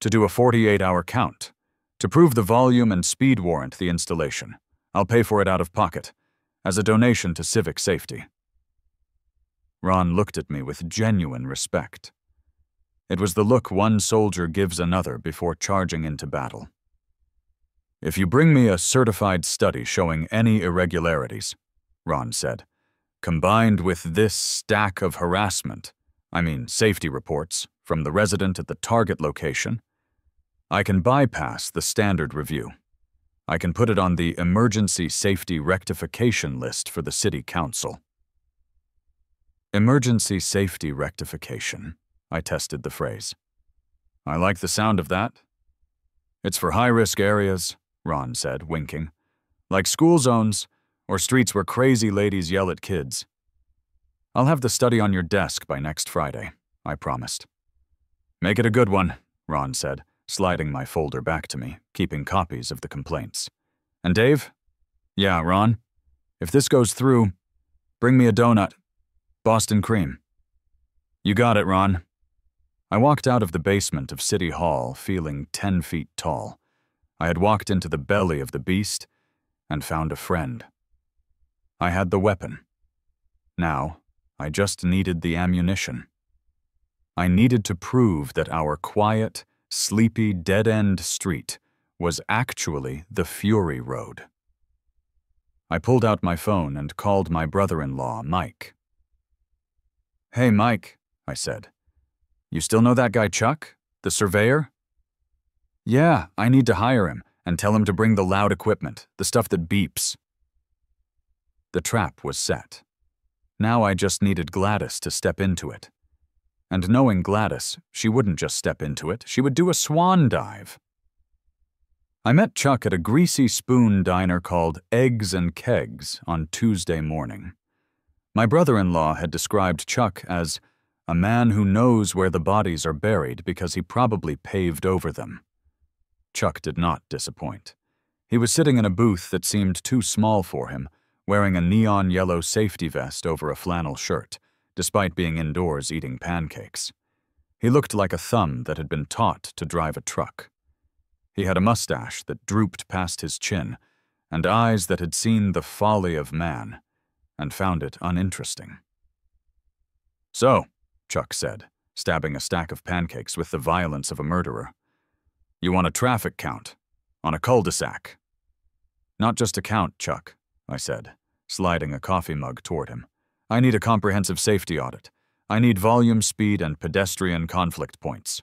to do a 48-hour count, to prove the volume and speed warrant the installation. I'll pay for it out of pocket, as a donation to civic safety. Ron looked at me with genuine respect. It was the look one soldier gives another before charging into battle. If you bring me a certified study showing any irregularities, Ron said, combined with this stack of safety reports, from the resident at the target location, I can bypass the standard review. I can put it on the emergency safety rectification list for the city council. Emergency safety rectification, I tested the phrase. I like the sound of that. It's for high-risk areas, Ron said, winking, like school zones or streets where crazy ladies yell at kids. I'll have the study on your desk by next Friday, I promised. Make it a good one, Ron said, sliding my folder back to me, keeping copies of the complaints. And Dave? Yeah, Ron? If this goes through, bring me a donut. Boston cream. You got it, Ron. I walked out of the basement of City Hall feeling 10 feet tall. I had walked into the belly of the beast and found a friend. I had the weapon. Now, I just needed the ammunition. I needed to prove that our quiet, sleepy, dead-end street was actually the Fury Road. I pulled out my phone and called my brother-in-law, Mike. Hey, Mike, I said. You still know that guy Chuck, the surveyor? Yeah, I need to hire him and tell him to bring the loud equipment, the stuff that beeps. The trap was set. Now I just needed Gladys to step into it. And knowing Gladys, she wouldn't just step into it, she would do a swan dive. I met Chuck at a greasy spoon diner called Eggs and Kegs on Tuesday morning. My brother-in-law had described Chuck as a man who knows where the bodies are buried because he probably paved over them. Chuck did not disappoint. He was sitting in a booth that seemed too small for him, wearing a neon yellow safety vest over a flannel shirt, despite being indoors eating pancakes. He looked like a thumb that had been taught to drive a truck. He had a mustache that drooped past his chin, and eyes that had seen the folly of man, and found it uninteresting. So, Chuck said, stabbing a stack of pancakes with the violence of a murderer, you want a traffic count, on a cul-de-sac. Not just a count, Chuck, I said, sliding a coffee mug toward him. I need a comprehensive safety audit. I need volume, speed, and pedestrian conflict points.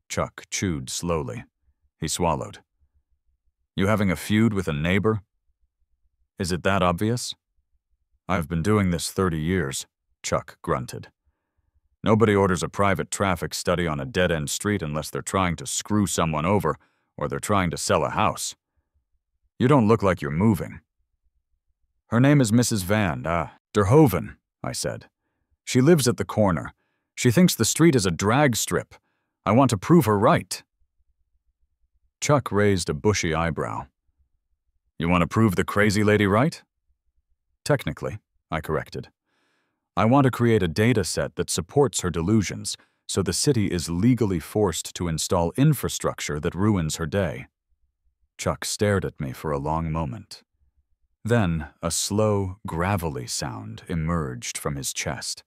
Chuck chewed slowly. He swallowed. You having a feud with a neighbor? Is it that obvious? I've been doing this 30 years, Chuck grunted. Nobody orders a private traffic study on a dead-end street unless they're trying to screw someone over or they're trying to sell a house. You don't look like you're moving." "Her name is Mrs. Van der Hoven," I said. "She lives at the corner. She thinks the street is a drag strip. I want to prove her right." Chuck raised a bushy eyebrow. "You want to prove the crazy lady right?" "Technically," I corrected. "I want to create a data set that supports her delusions, so the city is legally forced to install infrastructure that ruins her day." Chuck stared at me for a long moment. Then a slow, gravelly sound emerged from his chest.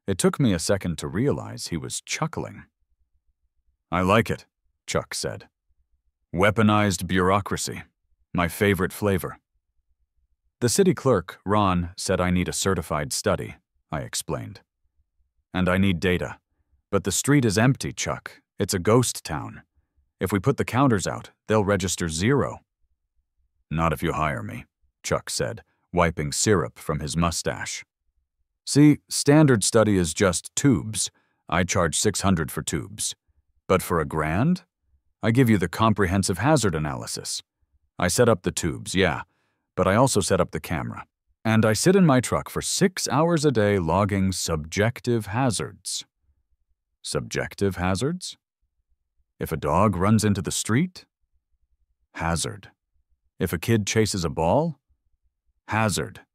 It took me a second to realize he was chuckling. "I like it," Chuck said. "Weaponized bureaucracy. My favorite flavor." "The city clerk, Ron, said I need a certified study," I explained. "And I need data. But the street is empty, Chuck. It's a ghost town. If we put the counters out, they'll register 0. "Not if you hire me," Chuck said, wiping syrup from his mustache. "See, standard study is just tubes. I charge $600 for tubes. But for $1,000? I give you the comprehensive hazard analysis. I set up the tubes, yeah, but I also set up the camera. And I sit in my truck for 6 hours a day logging subjective hazards." Subjective hazards? If a dog runs into the street? Hazard. If a kid chases a ball? Hazard.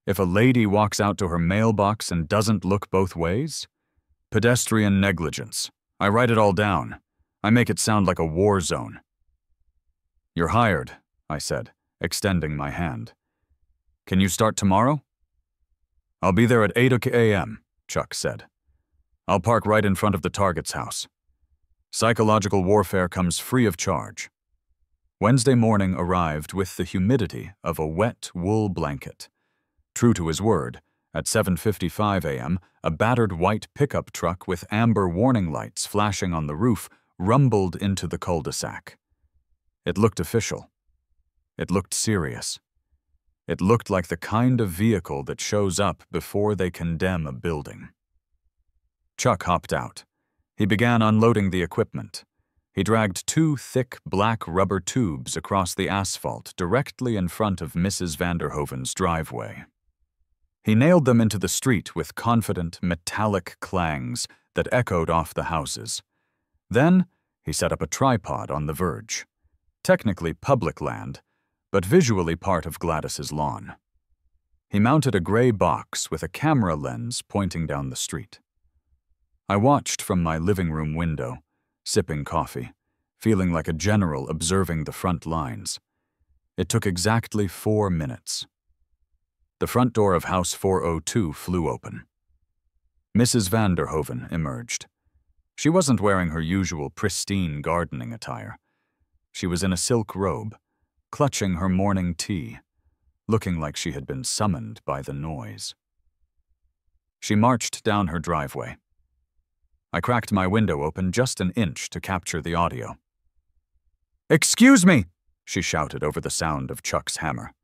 If a lady walks out to her mailbox and doesn't look both ways? Pedestrian negligence. I write it all down. I make it sound like a war zone. "You're hired," I said, extending my hand. "Can you start tomorrow?" "I'll be there at 8 a.m., Chuck said. "I'll park right in front of the target's house. Psychological warfare comes free of charge." Wednesday morning arrived with the humidity of a wet wool blanket. True to his word, at 7:55 a.m., a battered white pickup truck with amber warning lights flashing on the roof rumbled into the cul-de-sac. It looked official. It looked serious. It looked like the kind of vehicle that shows up before they condemn a building. Chuck hopped out. He began unloading the equipment. He dragged 2 thick black rubber tubes across the asphalt directly in front of Mrs. van der Hoven's driveway. He nailed them into the street with confident, metallic clangs that echoed off the houses. Then he set up a tripod on the verge. Technically public land, but visually part of Gladys's lawn. He mounted a gray box with a camera lens pointing down the street. I watched from my living room window, sipping coffee, feeling like a general observing the front lines. It took exactly 4 minutes. The front door of House 402 flew open. Mrs. van der Hoven emerged. She wasn't wearing her usual pristine gardening attire. She was in a silk robe, clutching her morning tea, looking like she had been summoned by the noise. She marched down her driveway. I cracked my window open just an inch to capture the audio. "Excuse me!" she shouted over the sound of Chuck's hammer.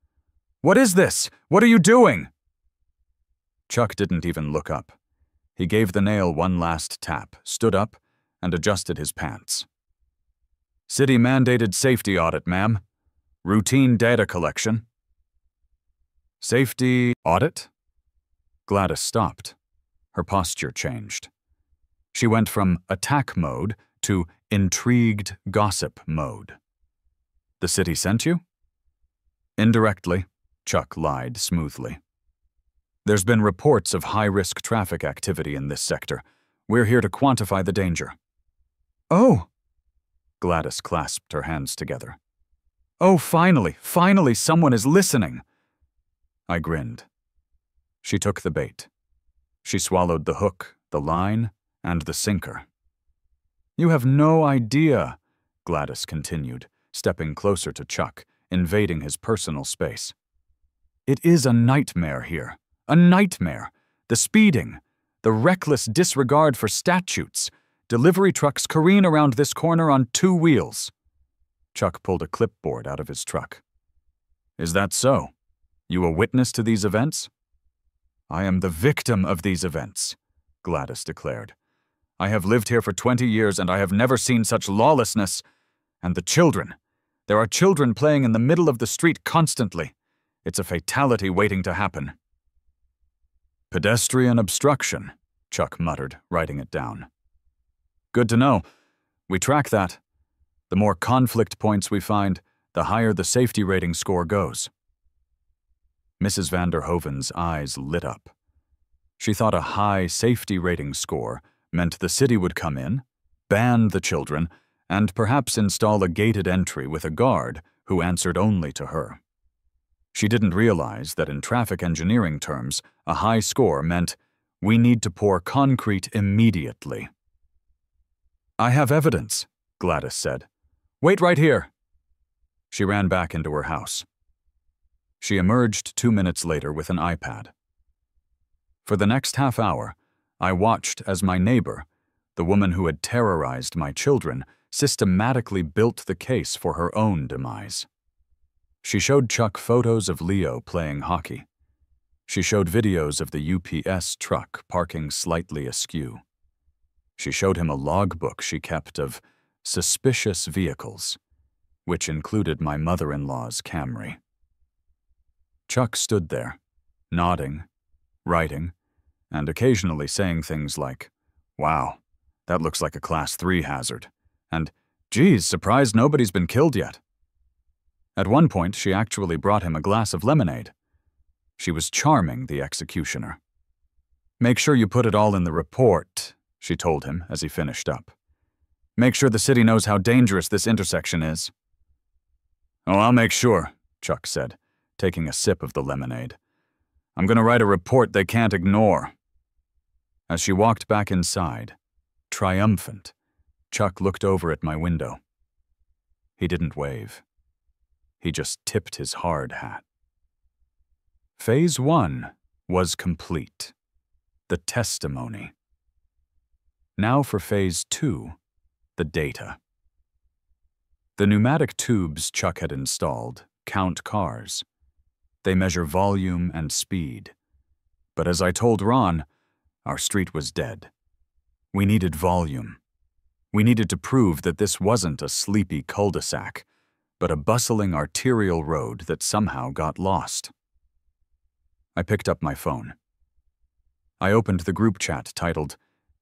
"What is this? What are you doing?" Chuck didn't even look up. He gave the nail one last tap, stood up, and adjusted his pants. "City-mandated safety audit, ma'am. Routine data collection." "Safety audit?" Gladys stopped. Her posture changed. She went from attack mode to intrigued gossip mode. "The city sent you?" "Indirectly," Chuck lied smoothly. "There's been reports of high-risk traffic activity in this sector. We're here to quantify the danger." "Oh!" Gladys clasped her hands together. "Oh, finally someone is listening!" I grinned. She took the bait. She swallowed the hook, the line, and the sinker. "You have no idea," Gladys continued, stepping closer to Chuck, invading his personal space. "It is a nightmare here. A nightmare. The speeding, the reckless disregard for statutes. Delivery trucks careen around this corner on 2 wheels. Chuck pulled a clipboard out of his truck. "Is that so? You a witness to these events?" "I am the victim of these events. Gladys declared. "I have lived here for 20 years and I have never seen such lawlessness. And the children. There are children playing in the middle of the street constantly. It's a fatality waiting to happen." "Pedestrian obstruction," Chuck muttered, writing it down. "Good to know. We track that. The more conflict points we find, the higher the safety rating score goes." Mrs. van der Hoven's eyes lit up. She thought a high safety rating score meant the city would come in, ban the children, and perhaps install a gated entry with a guard who answered only to her. She didn't realize that in traffic engineering terms, a high score meant, "We need to pour concrete immediately." "I have evidence," Gladys said. "Wait right here." She ran back into her house. She emerged 2 minutes later with an iPad. For the next half hour, I watched as my neighbor, the woman who had terrorized my children, systematically built the case for her own demise. She showed Chuck photos of Leo playing hockey. She showed videos of the UPS truck parking slightly askew. She showed him a logbook she kept of suspicious vehicles, which included my mother-in-law's Camry. Chuck stood there, nodding, writing, and occasionally saying things like, "Wow, that looks like a Class 3 hazard," and, "Geez, surprised nobody's been killed yet." At one point, she actually brought him a glass of lemonade. She was charming the executioner. "Make sure you put it all in the report," she told him as he finished up. "Make sure the city knows how dangerous this intersection is." "Oh, I'll make sure," Chuck said, taking a sip of the lemonade. "I'm going to write a report they can't ignore." As she walked back inside, triumphant, Chuck looked over at my window. He didn't wave. He just tipped his hard hat. Phase 1 was complete. The testimony. Now for Phase 2, the data. The pneumatic tubes Chuck had installed count cars. They measure volume and speed. But as I told Ron, our street was dead. We needed volume. We needed to prove that this wasn't a sleepy cul-de-sac, but a bustling arterial road that somehow got lost. I picked up my phone. I opened the group chat titled,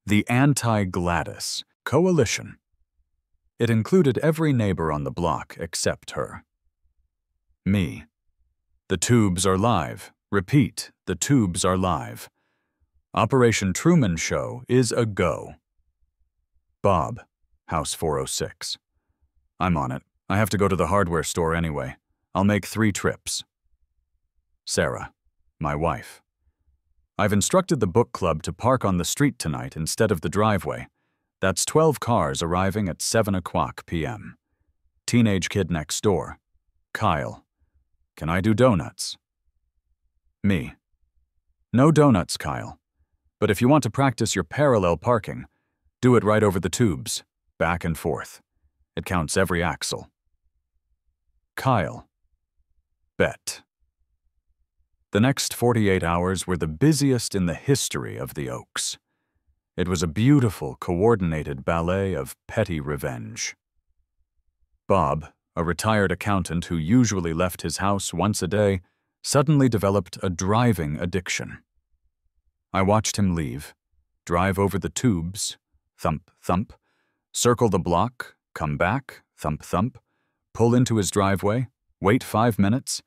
"The Anti-Gladys Coalition." It included every neighbor on the block except her. Me. "The tubes are live. Repeat, the tubes are live. Operation Truman Show is a go." Bob, House 406. "I'm on it. I have to go to the hardware store anyway. I'll make 3 trips. Sarah, my wife. "I've instructed the book club to park on the street tonight instead of the driveway. That's 12 cars arriving at 7:00 p.m. Teenage kid next door. Kyle. Can I do donuts?" Me. "No donuts, Kyle. But if you want to practice your parallel parking, do it right over the tubes, back and forth. It counts every axle." Kyle. Bet. The next 48 hours were the busiest in the history of the Oaks. It was a beautiful, coordinated ballet of petty revenge. Bob, a retired accountant who usually left his house once a day, suddenly developed a driving addiction. I watched him leave, drive over the tubes, thump, thump, circle the block, come back, thump, thump, pull into his driveway, wait 5 minutes,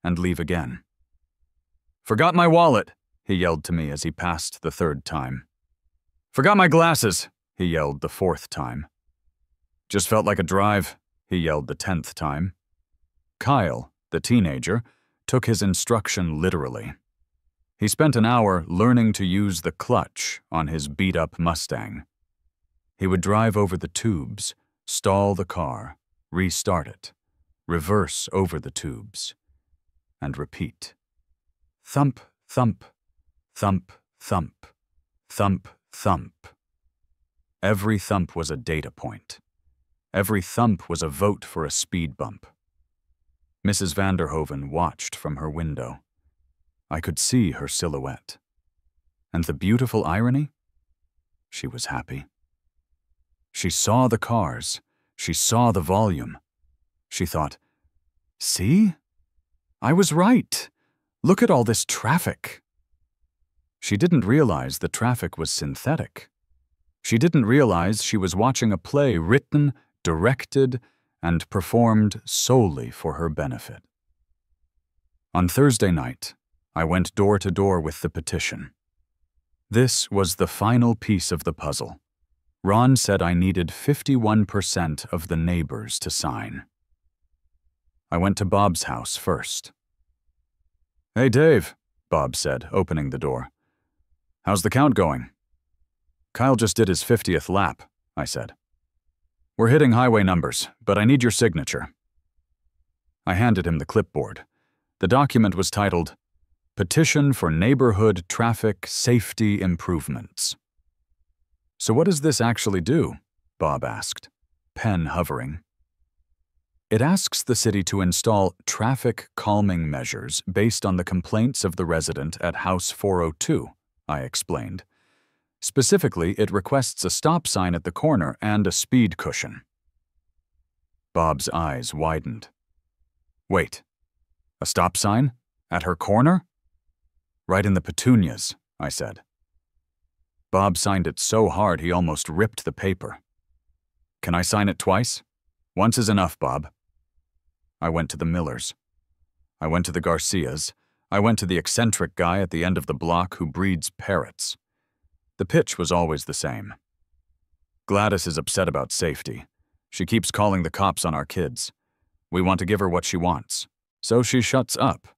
and leave again. "Forgot my wallet," he yelled to me as he passed the 3rd time. "Forgot my glasses," he yelled the 4th time. "Just felt like a drive," he yelled the 10th time. Kyle, the teenager, took his instruction literally. He spent an hour learning to use the clutch on his beat-up Mustang. He would drive over the tubes, stall the car, restart it, reverse over the tubes, and repeat. Thump, thump, thump, thump, thump, thump. Every thump was a data point. Every thump was a vote for a speed bump. Mrs. van der Hoven watched from her window. I could see her silhouette. And the beautiful irony? She was happy. She saw the cars. She saw the volume. She thought, "See? I was right. Look at all this traffic." She didn't realize the traffic was synthetic. She didn't realize she was watching a play written, directed, and performed solely for her benefit. On Thursday night, I went door to door with the petition. This was the final piece of the puzzle. Ron said I needed 51% of the neighbors to sign. I went to Bob's house first. "Hey, Dave," Bob said, opening the door. "How's the count going?" "Kyle just did his 50th lap," I said. "We're hitting highway numbers, but I need your signature." I handed him the clipboard. The document was titled, "Petition for Neighborhood Traffic Safety Improvements." "So what does this actually do?" Bob asked, pen hovering. "It asks the city to install traffic calming measures based on the complaints of the resident at House 402, I explained. Specifically, it requests a stop sign at the corner and a speed cushion. Bob's eyes widened. "Wait, a stop sign? At her corner?" "Right in the petunias," I said. Bob signed it so hard he almost ripped the paper. "Can I sign it twice?" "Once is enough, Bob." I went to the Millers. I went to the Garcias. I went to the eccentric guy at the end of the block who breeds parrots. The pitch was always the same. "Gladys is upset about safety. She keeps calling the cops on our kids. We want to give her what she wants, so she shuts up.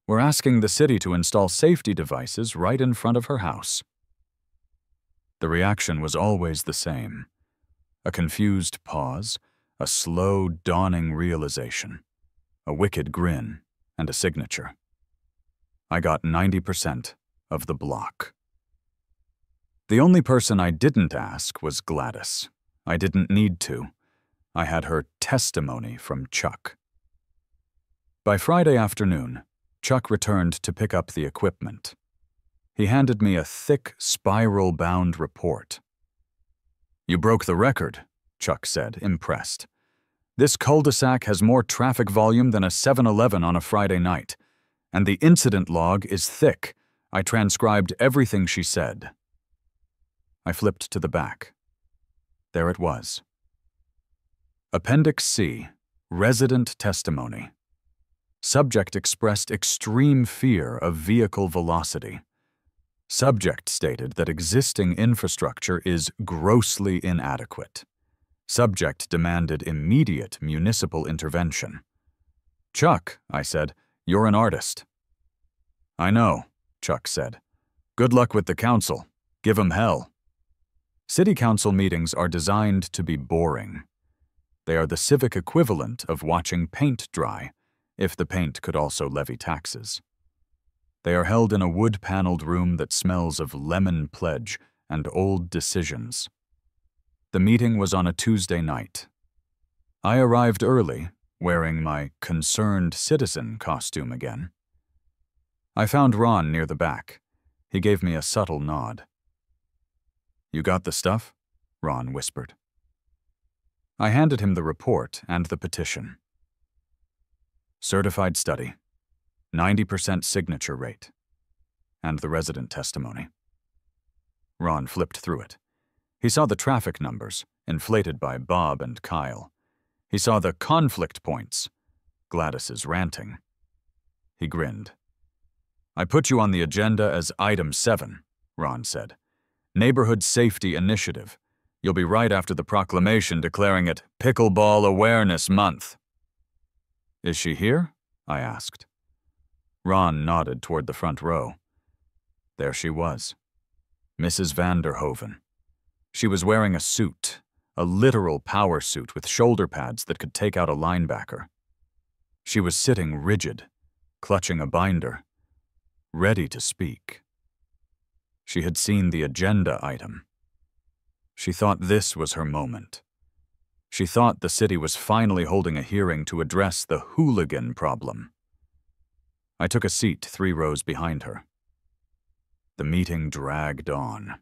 We're asking the city to install safety devices right in front of her house." The reaction was always the same. A confused pause, a slow dawning realization, a wicked grin, and a signature. I got 90% of the block. The only person I didn't ask was Gladys. I didn't need to. I had her testimony from Chuck. By Friday afternoon, Chuck returned to pick up the equipment. He handed me a thick, spiral-bound report. "You broke the record," Chuck said, impressed. "This cul-de-sac has more traffic volume than a 7-Eleven on a Friday night. And the incident log is thick. I transcribed everything she said." I flipped to the back. There it was. Appendix C, Resident Testimony. Subject expressed extreme fear of vehicle velocity. Subject stated that existing infrastructure is grossly inadequate. Subject demanded immediate municipal intervention. "Chuck," I said, "you're an artist." "I know," Chuck said. "Good luck with the council. Give 'em hell." City council meetings are designed to be boring. They are the civic equivalent of watching paint dry, if the paint could also levy taxes. They are held in a wood-paneled room that smells of lemon pledge and old decisions. The meeting was on a Tuesday night. I arrived early, wearing my concerned citizen costume again. I found Ron near the back. He gave me a subtle nod. "You got the stuff?" Ron whispered. I handed him the report and the petition. Certified study, 90% signature rate, and the resident testimony. Ron flipped through it. He saw the traffic numbers, inflated by Bob and Kyle. He saw the conflict points, Gladys's ranting. He grinned. "I put you on the agenda as item 7, Ron said. Neighborhood Safety Initiative. You'll be right after the proclamation declaring it Pickleball Awareness Month." "Is she here?" I asked. Ron nodded toward the front row. There she was, Mrs. Vanderhoven. She was wearing a suit, a literal power suit with shoulder pads that could take out a linebacker. She was sitting rigid, clutching a binder, ready to speak. She had seen the agenda item. She thought this was her moment. She thought the city was finally holding a hearing to address the hooligan problem. I took a seat 3 rows behind her. The meeting dragged on.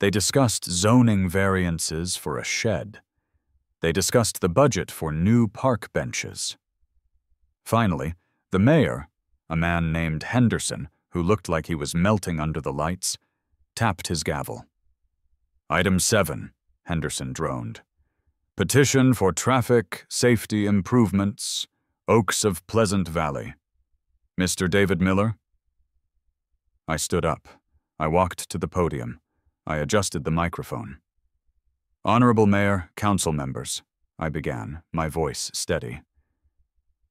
They discussed zoning variances for a shed. They discussed the budget for new park benches. Finally, the mayor, a man named Henderson, who looked like he was melting under the lights, tapped his gavel. "Item 7, Henderson droned. "Petition for traffic safety improvements, Oaks of Pleasant Valley. Mr. David Miller?" I stood up. I walked to the podium. I adjusted the microphone. "Honorable Mayor, council members," I began, my voice steady.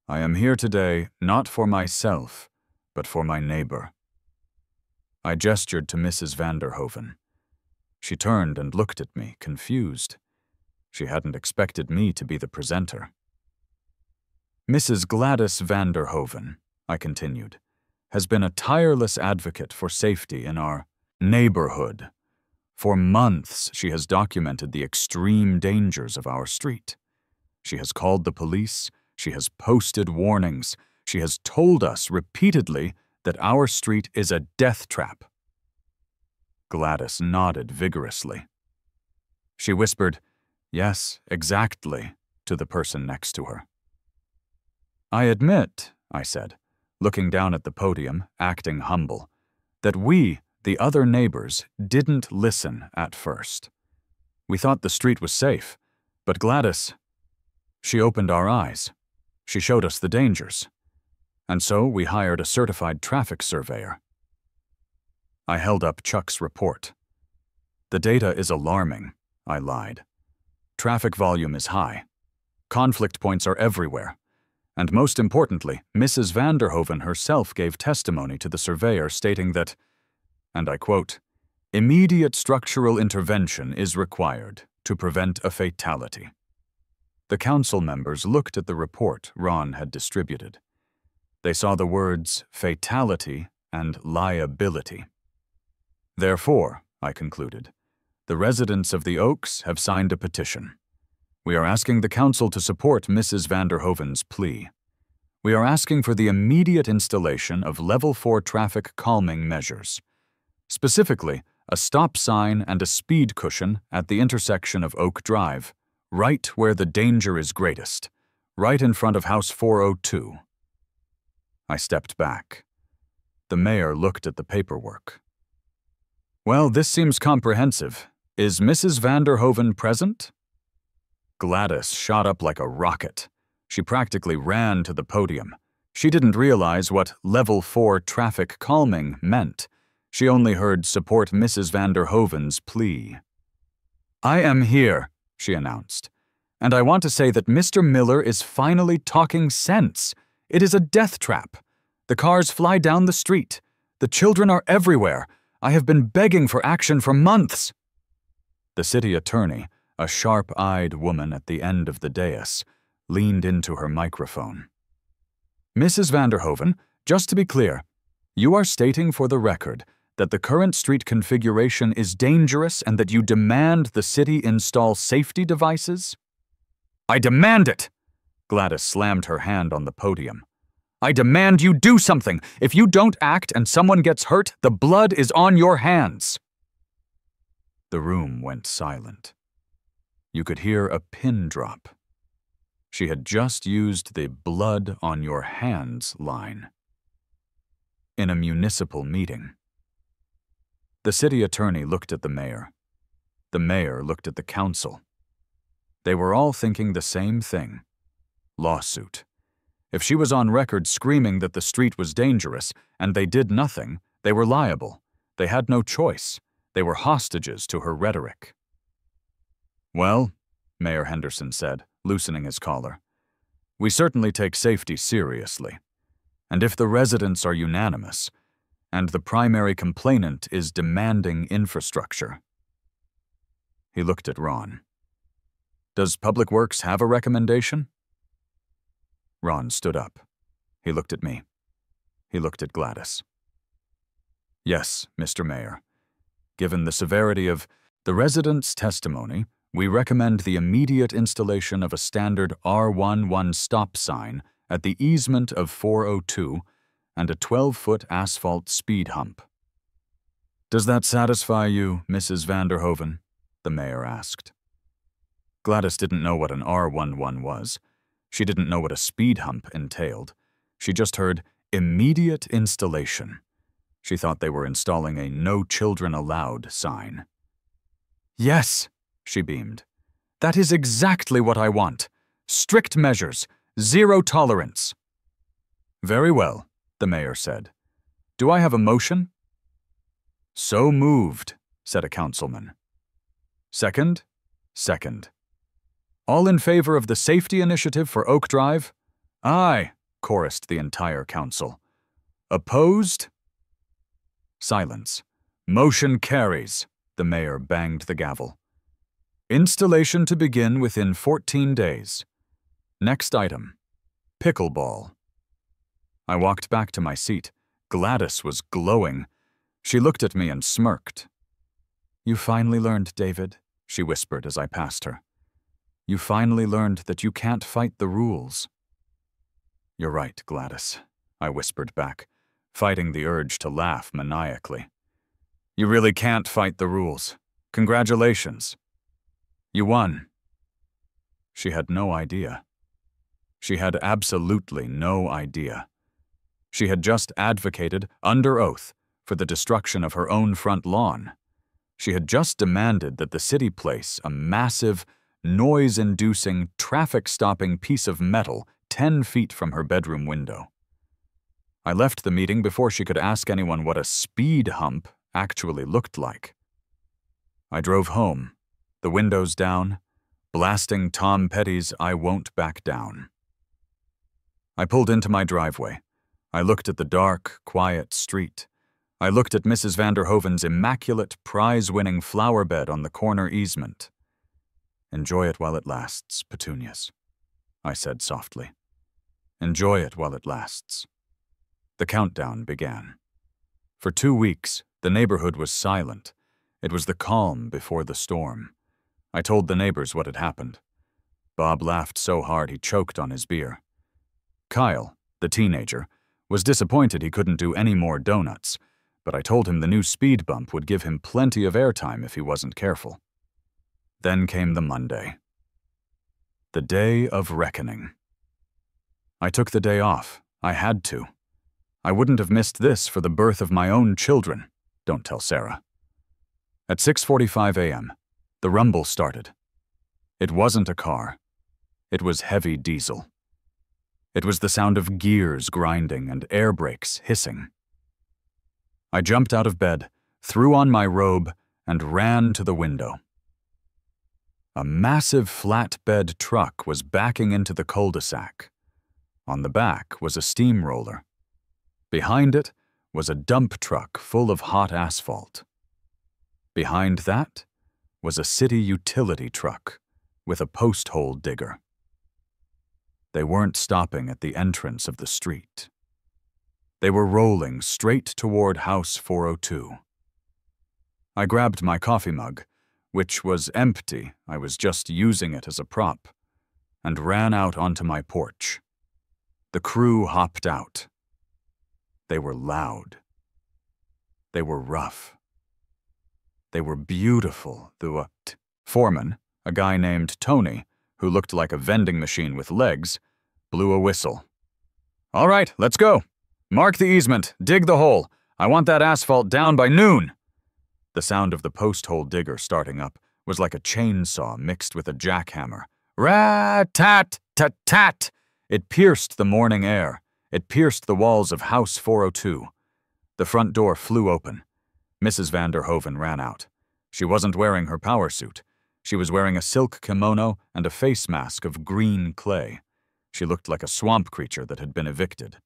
"I am here today not for myself, but for my neighbor." I gestured to Mrs. Vanderhoven. She turned and looked at me, confused. She hadn't expected me to be the presenter. "Mrs. Gladys Vanderhoven," I continued, "has been a tireless advocate for safety in our neighborhood. For months, she has documented the extreme dangers of our street. She has called the police, she has posted warnings, she has told us repeatedly that our street is a death trap." Gladys nodded vigorously. She whispered, "Yes, exactly," to the person next to her. "I admit," I said, looking down at the podium, acting humble, "that we, the other neighbors, didn't listen at first. We thought the street was safe, but Gladys, she opened our eyes. She showed us the dangers. And so we hired a certified traffic surveyor." I held up Chuck's report. "The data is alarming," I lied. "Traffic volume is high. Conflict points are everywhere. And most importantly, Mrs. Vanderhoven herself gave testimony to the surveyor stating that," and I quote, "immediate structural intervention is required to prevent a fatality." The council members looked at the report Ron had distributed. They saw the words fatality and liability. "Therefore," I concluded, "the residents of the Oaks have signed a petition. We are asking the council to support Mrs. Vanderhoven's plea. We are asking for the immediate installation of Level 4 traffic calming measures. Specifically, a stop sign and a speed cushion at the intersection of Oak Drive, right where the danger is greatest, right in front of House 402. I stepped back. The mayor looked at the paperwork. "Well, this seems comprehensive. Is Mrs. Vanderhoven present?" Gladys shot up like a rocket. She practically ran to the podium. She didn't realize what Level 4 traffic calming meant. She only heard support Mrs. Vanderhoven's plea. "I am here," she announced, "and I want to say that Mr. Miller is finally talking sense. It is a death trap. The cars fly down the street. The children are everywhere. I have been begging for action for months." The city attorney, a sharp-eyed woman at the end of the dais, leaned into her microphone. "Mrs. Vanderhoven, just to be clear, you are stating for the record that the current street configuration is dangerous and that you demand the city install safety devices?" "I demand it!" Gladys slammed her hand on the podium. "I demand you do something! If you don't act and someone gets hurt, the blood is on your hands!" The room went silent. You could hear a pin drop. She had just used the blood on your hands line. In a municipal meeting. The city attorney looked at the mayor. The mayor looked at the council. They were all thinking the same thing. Lawsuit. If she was on record screaming that the street was dangerous and they did nothing, they were liable. They had no choice. They were hostages to her rhetoric. "Well," Mayor Henderson said, loosening his collar, "we certainly take safety seriously. And if the residents are unanimous, and the primary complainant is demanding infrastructure." He looked at Ron. "Does Public Works have a recommendation?" Ron stood up. He looked at me. He looked at Gladys. "Yes, Mr. Mayor. Given the severity of the residents' testimony, we recommend the immediate installation of a standard R11 stop sign at the easement of 402 and a 12-foot asphalt speed hump." "Does that satisfy you, Mrs. Vanderhoven?" the mayor asked. Gladys didn't know what an R11 was. She didn't know what a speed hump entailed. She just heard immediate installation. She thought they were installing a "No Children Allowed" sign. "Yes," she beamed. "That is exactly what I want. Strict measures. Zero tolerance." "Very well," the mayor said. "Do I have a motion?" "So moved," said a councilman. "Second?" "Second." "All in favor of the safety initiative for Oak Drive?" "Aye," chorused the entire council. "Opposed?" Silence. "Motion carries," the mayor banged the gavel. "Installation to begin within 14 days. Next item. Pickleball." I walked back to my seat. Gladys was glowing. She looked at me and smirked. "You finally learned, David," she whispered as I passed her. "You finally learned that you can't fight the rules." "You're right, Gladys," I whispered back, fighting the urge to laugh maniacally. "You really can't fight the rules. Congratulations. You won." She had no idea. She had absolutely no idea. She had just advocated, under oath, for the destruction of her own front lawn. She had just demanded that the city place a massive, noise-inducing, traffic-stopping piece of metal 10 feet from her bedroom window. I left the meeting before she could ask anyone what a speed hump actually looked like. I drove home, the windows down, blasting Tom Petty's "I Won't Back Down." I pulled into my driveway. I looked at the dark, quiet street. I looked at Mrs. Vanderhoven's immaculate, prize-winning flower bed on the corner easement. "Enjoy it while it lasts, Petunias," I said softly. "Enjoy it while it lasts." The countdown began. For 2 weeks, the neighborhood was silent. It was the calm before the storm. I told the neighbors what had happened. Bob laughed so hard he choked on his beer. Kyle, the teenager, was disappointed he couldn't do any more donuts, but I told him the new speed bump would give him plenty of airtime if he wasn't careful. Then came the Monday. The day of reckoning. I took the day off. I had to. I wouldn't have missed this for the birth of my own children. Don't tell Sarah. At 6:45 a.m., the rumble started. It wasn't a car. It was heavy diesel. It was the sound of gears grinding and air brakes hissing. I jumped out of bed, threw on my robe, and ran to the window. A massive flatbed truck was backing into the cul-de-sac. On the back was a steamroller. Behind it was a dump truck full of hot asphalt. Behind that was a city utility truck with a post hole digger. They weren't stopping at the entrance of the street. They were rolling straight toward House 402. I grabbed my coffee mug, which was empty, I was just using it as a prop, and ran out onto my porch. The crew hopped out. They were loud. They were rough. They were beautiful. The foreman, a guy named Tony, who looked like a vending machine with legs, blew a whistle. "All right, let's go. Mark the easement, dig the hole. I want that asphalt down by noon." The sound of the post hole digger starting up was like a chainsaw mixed with a jackhammer. Rat-tat-tat-tat! It pierced the morning air. It pierced the walls of House 402. The front door flew open. Mrs. Vanderhoven ran out. She wasn't wearing her power suit. She was wearing a silk kimono and a face mask of green clay. She looked like a swamp creature that had been evicted.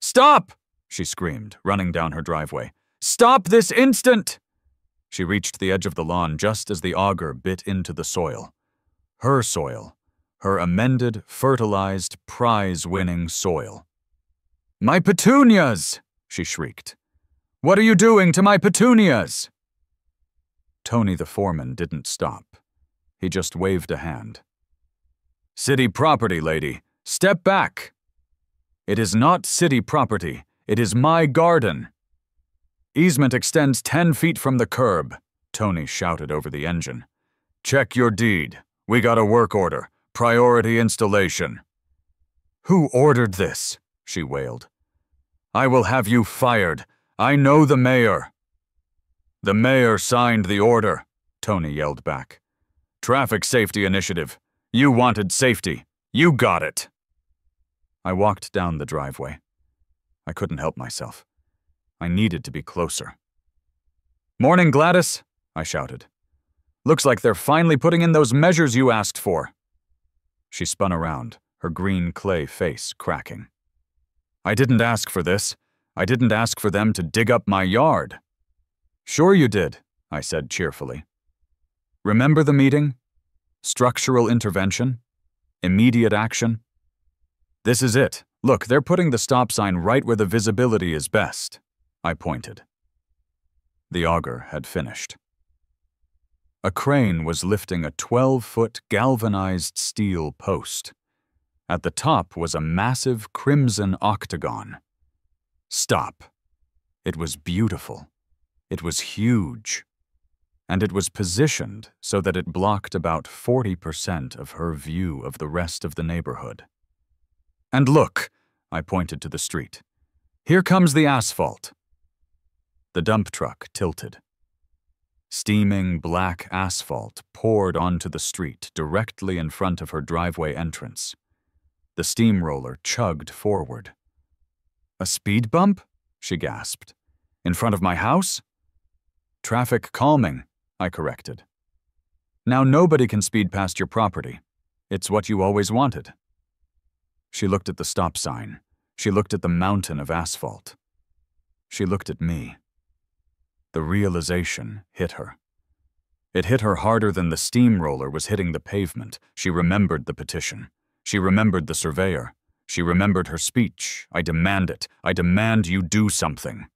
"Stop!" she screamed, running down her driveway. "Stop this instant!" She reached the edge of the lawn just as the auger bit into the soil. Her soil. Her amended, fertilized, prize-winning soil. "My petunias!" she shrieked. "What are you doing to my petunias?" Tony the foreman didn't stop. He just waved a hand. "City property, lady. Step back." "It is not city property. It is my garden." Easement extends 10 feet from the curb, Tony shouted over the engine. Check your deed. We got a work order. Priority installation. Who ordered this? She wailed. I will have you fired. I know the mayor. The mayor signed the order, Tony yelled back. Traffic safety initiative. You wanted safety. You got it. I walked down the driveway. I couldn't help myself. I needed to be closer. Morning, Gladys, I shouted. Looks like they're finally putting in those measures you asked for. She spun around, her green clay face cracking. I didn't ask for this. I didn't ask for them to dig up my yard. Sure you did, I said cheerfully. Remember the meeting? Structural intervention? Immediate action? This is it. Look, they're putting the stop sign right where the visibility is best. I pointed. The auger had finished. A crane was lifting a 12-foot galvanized steel post. At the top was a massive crimson octagon. Stop. It was beautiful. It was huge. And it was positioned so that it blocked about 40% of her view of the rest of the neighborhood. And look, I pointed to the street. Here comes the asphalt. The dump truck tilted. Steaming black asphalt poured onto the street directly in front of her driveway entrance. The steamroller chugged forward. A speed bump? She gasped. In front of my house? Traffic calming, I corrected. Now nobody can speed past your property. It's what you always wanted. She looked at the stop sign. She looked at the mountain of asphalt. She looked at me. The realization hit her. It hit her harder than the steamroller was hitting the pavement. She remembered the petition. She remembered the surveyor. She remembered her speech. I demand it. I demand you do something.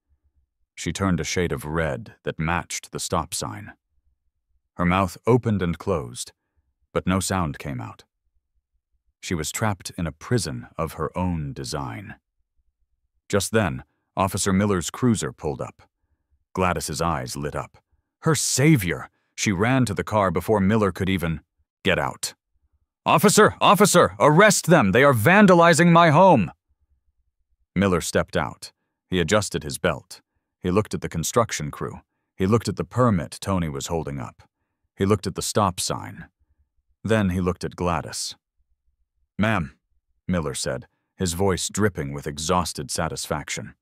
She turned a shade of red that matched the stop sign. Her mouth opened and closed, but no sound came out. She was trapped in a prison of her own design. Just then, Officer Miller's cruiser pulled up. Gladys's eyes lit up. Her savior! She ran to the car before Miller could even get out. Officer! Officer! Arrest them! They are vandalizing my home! Miller stepped out. He adjusted his belt. He looked at the construction crew. He looked at the permit Tony was holding up. He looked at the stop sign. Then he looked at Gladys. Ma'am, Miller said, his voice dripping with exhausted satisfaction.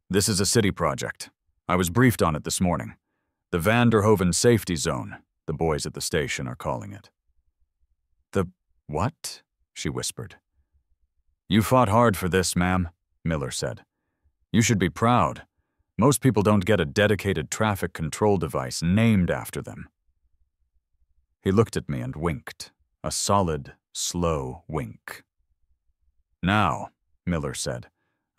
This is a city project. I was briefed on it this morning. The Vanderhoven Safety Zone, the boys at the station are calling it. The what? She whispered. You fought hard for this, ma'am, Miller said. You should be proud. Most people don't get a dedicated traffic control device named after them. He looked at me and winked, a solid, slow wink. Now, Miller said,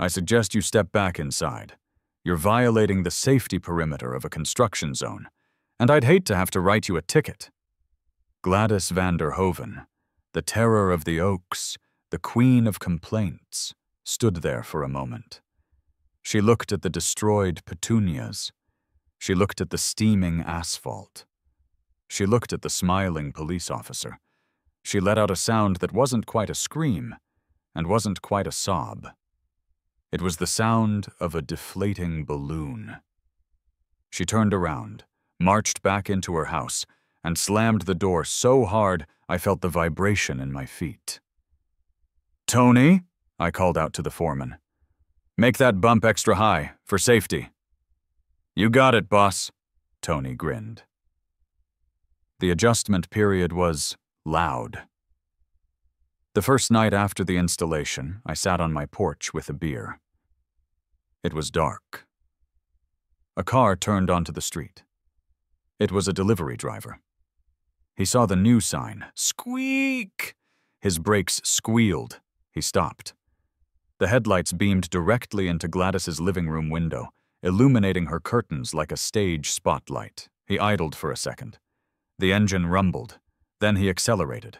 I suggest you step back inside. You're violating the safety perimeter of a construction zone, and I'd hate to have to write you a ticket. Gladys Vanderhoven, the terror of the Oaks, the queen of complaints, stood there for a moment. She looked at the destroyed petunias. She looked at the steaming asphalt. She looked at the smiling police officer. She let out a sound that wasn't quite a scream, and wasn't quite a sob. It was the sound of a deflating balloon. She turned around, marched back into her house, and slammed the door so hard I felt the vibration in my feet. Tony, I called out to the foreman. Make that bump extra high, for safety. You got it, boss, Tony grinned. The adjustment period was loud. The first night after the installation, I sat on my porch with a beer. It was dark. A car turned onto the street. It was a delivery driver. He saw the new sign. Squeak! His brakes squealed. He stopped. The headlights beamed directly into Gladys's living room window, illuminating her curtains like a stage spotlight. He idled for a second. The engine rumbled. Then he accelerated.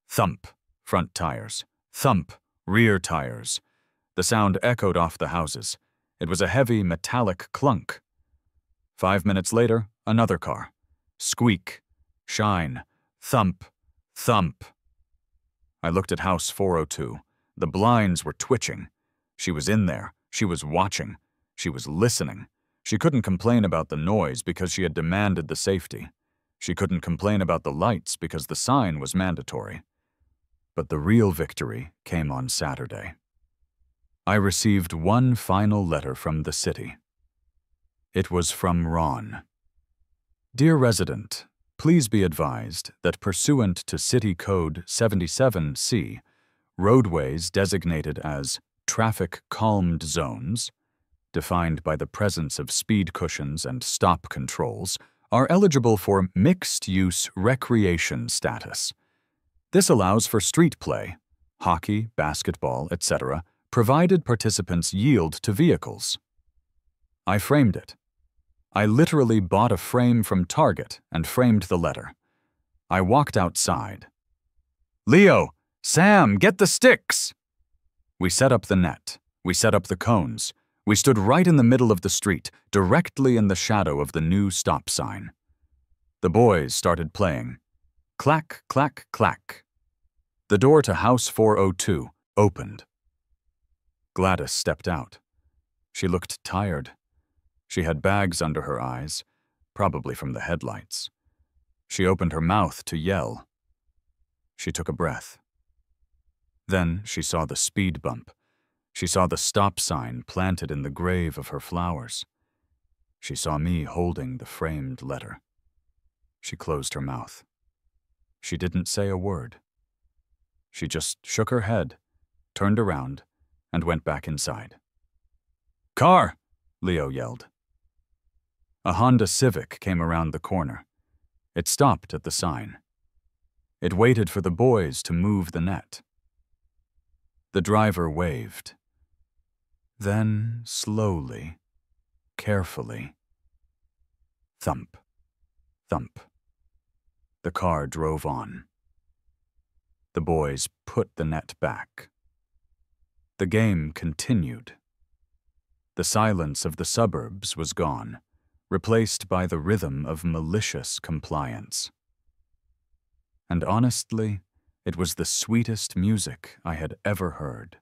Thump, front tires. Thump, rear tires. The sound echoed off the houses. It was a heavy, metallic clunk. 5 minutes later, another car. Squeak, shine, thump, thump. I looked at House 402. The blinds were twitching. She was in there. She was watching. She was listening. She couldn't complain about the noise because she had demanded the safety. She couldn't complain about the lights because the sign was mandatory. But the real victory came on Saturday. I received one final letter from the city. It was from Ron. Dear resident, please be advised that pursuant to City Code 77C, roadways designated as traffic-calmed zones, defined by the presence of speed cushions and stop controls, are eligible for mixed-use recreation status. This allows for street play, hockey, basketball, etc., provided participants yield to vehicles. I framed it. I literally bought a frame from Target and framed the letter. I walked outside. Leo, Sam, get the sticks! We set up the net. We set up the cones. We stood right in the middle of the street, directly in the shadow of the new stop sign. The boys started playing. Clack, clack, clack. The door to House 402 opened. Gladys stepped out. She looked tired. She had bags under her eyes, probably from the headlights. She opened her mouth to yell. She took a breath. Then she saw the speed bump. She saw the stop sign planted in the grave of her flowers. She saw me holding the framed letter. She closed her mouth. She didn't say a word. She just shook her head, turned around, and went back inside. Car! Leo yelled. A Honda Civic came around the corner. It stopped at the sign. It waited for the boys to move the net. The driver waved. Then, slowly, carefully, thump, thump. The car drove on. The boys put the net back. The game continued. The silence of the suburbs was gone, replaced by the rhythm of malicious compliance. And honestly, it was the sweetest music I had ever heard.